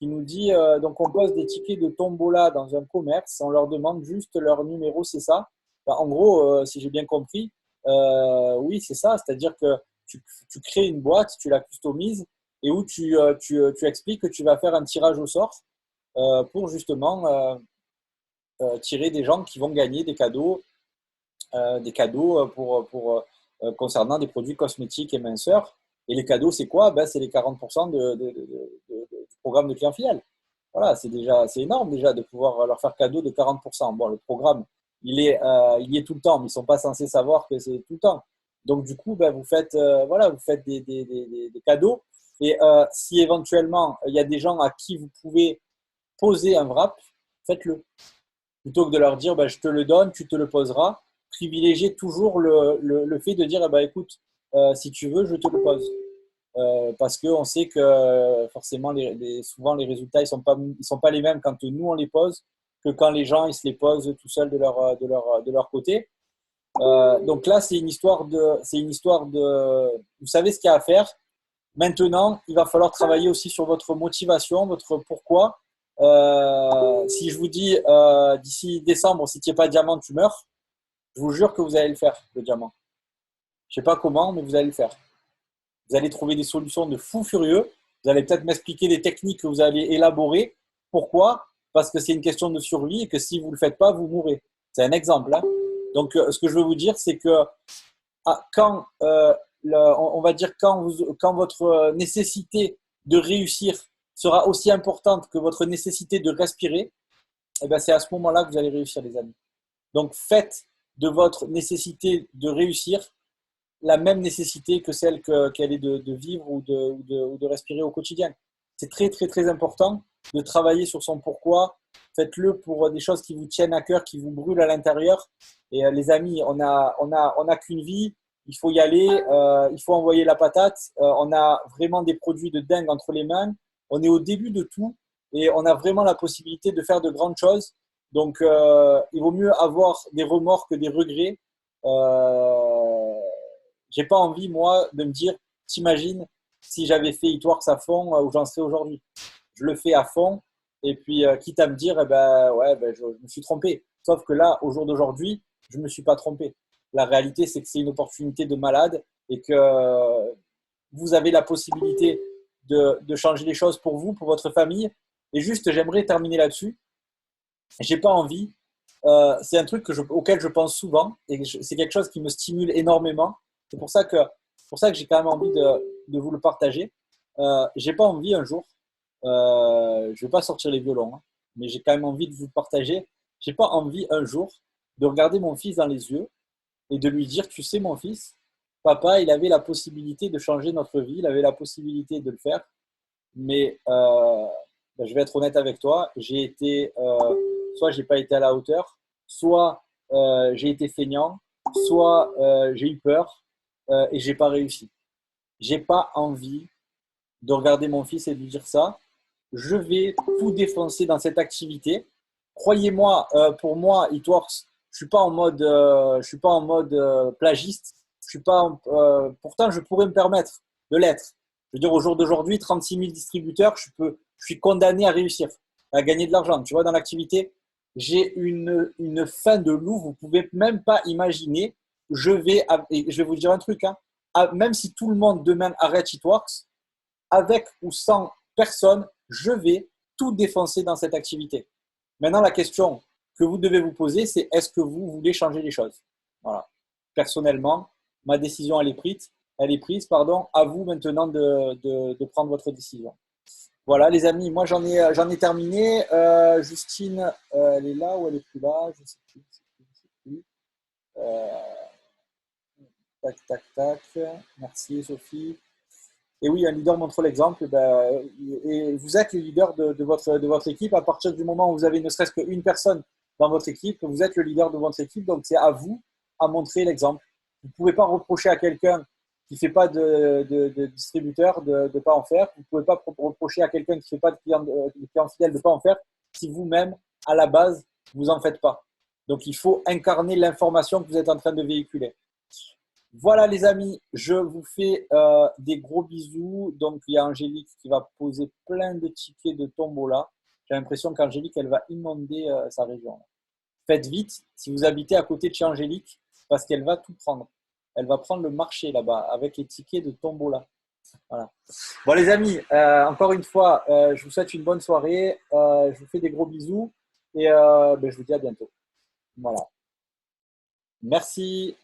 nous dit, donc on pose des tickets de tombola dans un commerce, on leur demande juste leur numéro, c'est ça? Enfin, en gros, si j'ai bien compris, oui, c'est ça. C'est-à-dire que tu crées une boîte, tu la customises et où tu expliques que tu vas faire un tirage au sort pour justement tirer des gens qui vont gagner des cadeaux concernant des produits cosmétiques et minceurs. Et les cadeaux, c'est quoi? Ben, c'est les 40% du programme de client fidèle. Voilà, c'est énorme déjà de pouvoir leur faire cadeau de 40%. Bon, le programme, il est tout le temps, mais ils ne sont pas censés savoir que c'est tout le temps. Donc, du coup, ben, vous faites des cadeaux. Et si éventuellement, il y a des gens à qui vous pouvez poser un wrap, faites-le. Plutôt que de leur dire, ben, je te le donne, tu te le poseras, privilégiez toujours le fait de dire, eh ben, écoute, si tu veux, je te le pose. Parce qu'on sait que forcément, souvent, les résultats, ils sont pas les mêmes quand nous, on les pose que quand les gens, ils se les posent tout seuls de leur côté. Donc là, c'est une histoire de, vous savez ce qu'il y a à faire. Maintenant, il va falloir travailler aussi sur votre motivation, votre pourquoi. Si je vous dis d'ici décembre, si tu n'es pas diamant, tu meurs, je vous jure que vous allez le faire, le diamant. Je ne sais pas comment, mais vous allez le faire. Vous allez trouver des solutions de fou furieux. Vous allez peut-être m'expliquer des techniques que vous allez élaborer. Pourquoi? Parce que c'est une question de survie et que si vous ne le faites pas, vous mourrez. C'est un exemple. Hein. Donc, ce que je veux vous dire, c'est que quand, on va dire, quand votre nécessité de réussir sera aussi importante que votre nécessité de respirer, eh ben, c'est à ce moment-là que vous allez réussir, les amis. Donc, faites de votre nécessité de réussir la même nécessité que celle qu'elle est de vivre ou de respirer au quotidien. C'est très, très, très important de travailler sur son pourquoi. Faites-le pour des choses qui vous tiennent à cœur, qui vous brûlent à l'intérieur. Et les amis, on a qu'une vie. Il faut y aller. Il faut envoyer la patate. On a vraiment des produits de dingue entre les mains. On est au début de tout et on a vraiment la possibilité de faire de grandes choses. Donc, il vaut mieux avoir des remords que des regrets. J'ai pas envie, moi, de me dire, t'imagines si j'avais fait Eatworks à fond où j'en serais aujourd'hui. Je le fais à fond et puis quitte à me dire, eh ben, ouais, ben, je me suis trompé. Sauf que là, au jour d'aujourd'hui, je ne me suis pas trompé. La réalité, c'est que c'est une opportunité de malade et que vous avez la possibilité de changer les choses pour vous, pour votre famille. Et juste, j'aimerais terminer là-dessus. J'ai pas envie. C'est un truc auquel je pense souvent et c'est quelque chose qui me stimule énormément. C'est pour ça que j'ai quand même envie de vous le partager. J'ai pas envie un jour, je vais pas sortir les violons, hein, mais j'ai quand même envie de vous le partager. J'ai pas envie un jour de regarder mon fils dans les yeux et de lui dire, tu sais mon fils, papa, il avait la possibilité de changer notre vie, il avait la possibilité de le faire, mais ben, je vais être honnête avec toi, soit j'ai pas été à la hauteur, soit j'ai été feignant, soit j'ai eu peur et j'ai pas réussi. J'ai pas envie de regarder mon fils et de lui dire ça. Je vais tout défoncer dans cette activité. Croyez-moi, pour moi, Eatworks, je suis pas en mode plagiste. Je suis pas, pourtant, je pourrais me permettre de l'être. Je veux dire, au jour d'aujourd'hui, 36 000 distributeurs, je suis condamné à réussir, à gagner de l'argent. Tu vois, dans l'activité, j'ai une faim de loup. Vous pouvez même pas imaginer. Et je vais vous dire un truc, hein, même si tout le monde demain arrête Eatworks, avec ou sans personne, je vais tout défoncer dans cette activité. Maintenant, la question que vous devez vous poser, c'est est-ce que vous voulez changer les choses? Voilà. Personnellement, ma décision, elle est prise, pardon. À vous maintenant de prendre votre décision. Voilà, les amis, moi j'en ai terminé. Justine, elle est là ou elle est plus là? Je ne sais plus. Je sais plus. Tac, tac, tac. Merci, Sophie. Et oui, un leader montre l'exemple. Ben, et vous êtes le leader de votre équipe. À partir du moment où vous avez ne serait-ce qu'une personne dans votre équipe, vous êtes le leader de votre équipe. Donc, c'est à vous à montrer l'exemple. Vous ne pouvez pas reprocher à quelqu'un qui ne fait pas de distributeur de ne pas en faire. Vous ne pouvez pas reprocher à quelqu'un qui ne fait pas de client fidèle de ne pas en faire si vous-même, à la base, vous n'en faites pas. Donc, il faut incarner l'information que vous êtes en train de véhiculer. Voilà les amis, je vous fais des gros bisous. Donc il y a Angélique qui va poser plein de tickets de tombola. J'ai l'impression qu'Angélique, elle va inonder sa région. Faites vite si vous habitez à côté de chez Angélique parce qu'elle va tout prendre. Elle va prendre le marché là-bas avec les tickets de tombola. Voilà. Bon les amis, encore une fois, je vous souhaite une bonne soirée. Je vous fais des gros bisous et je vous dis à bientôt. Voilà. Merci.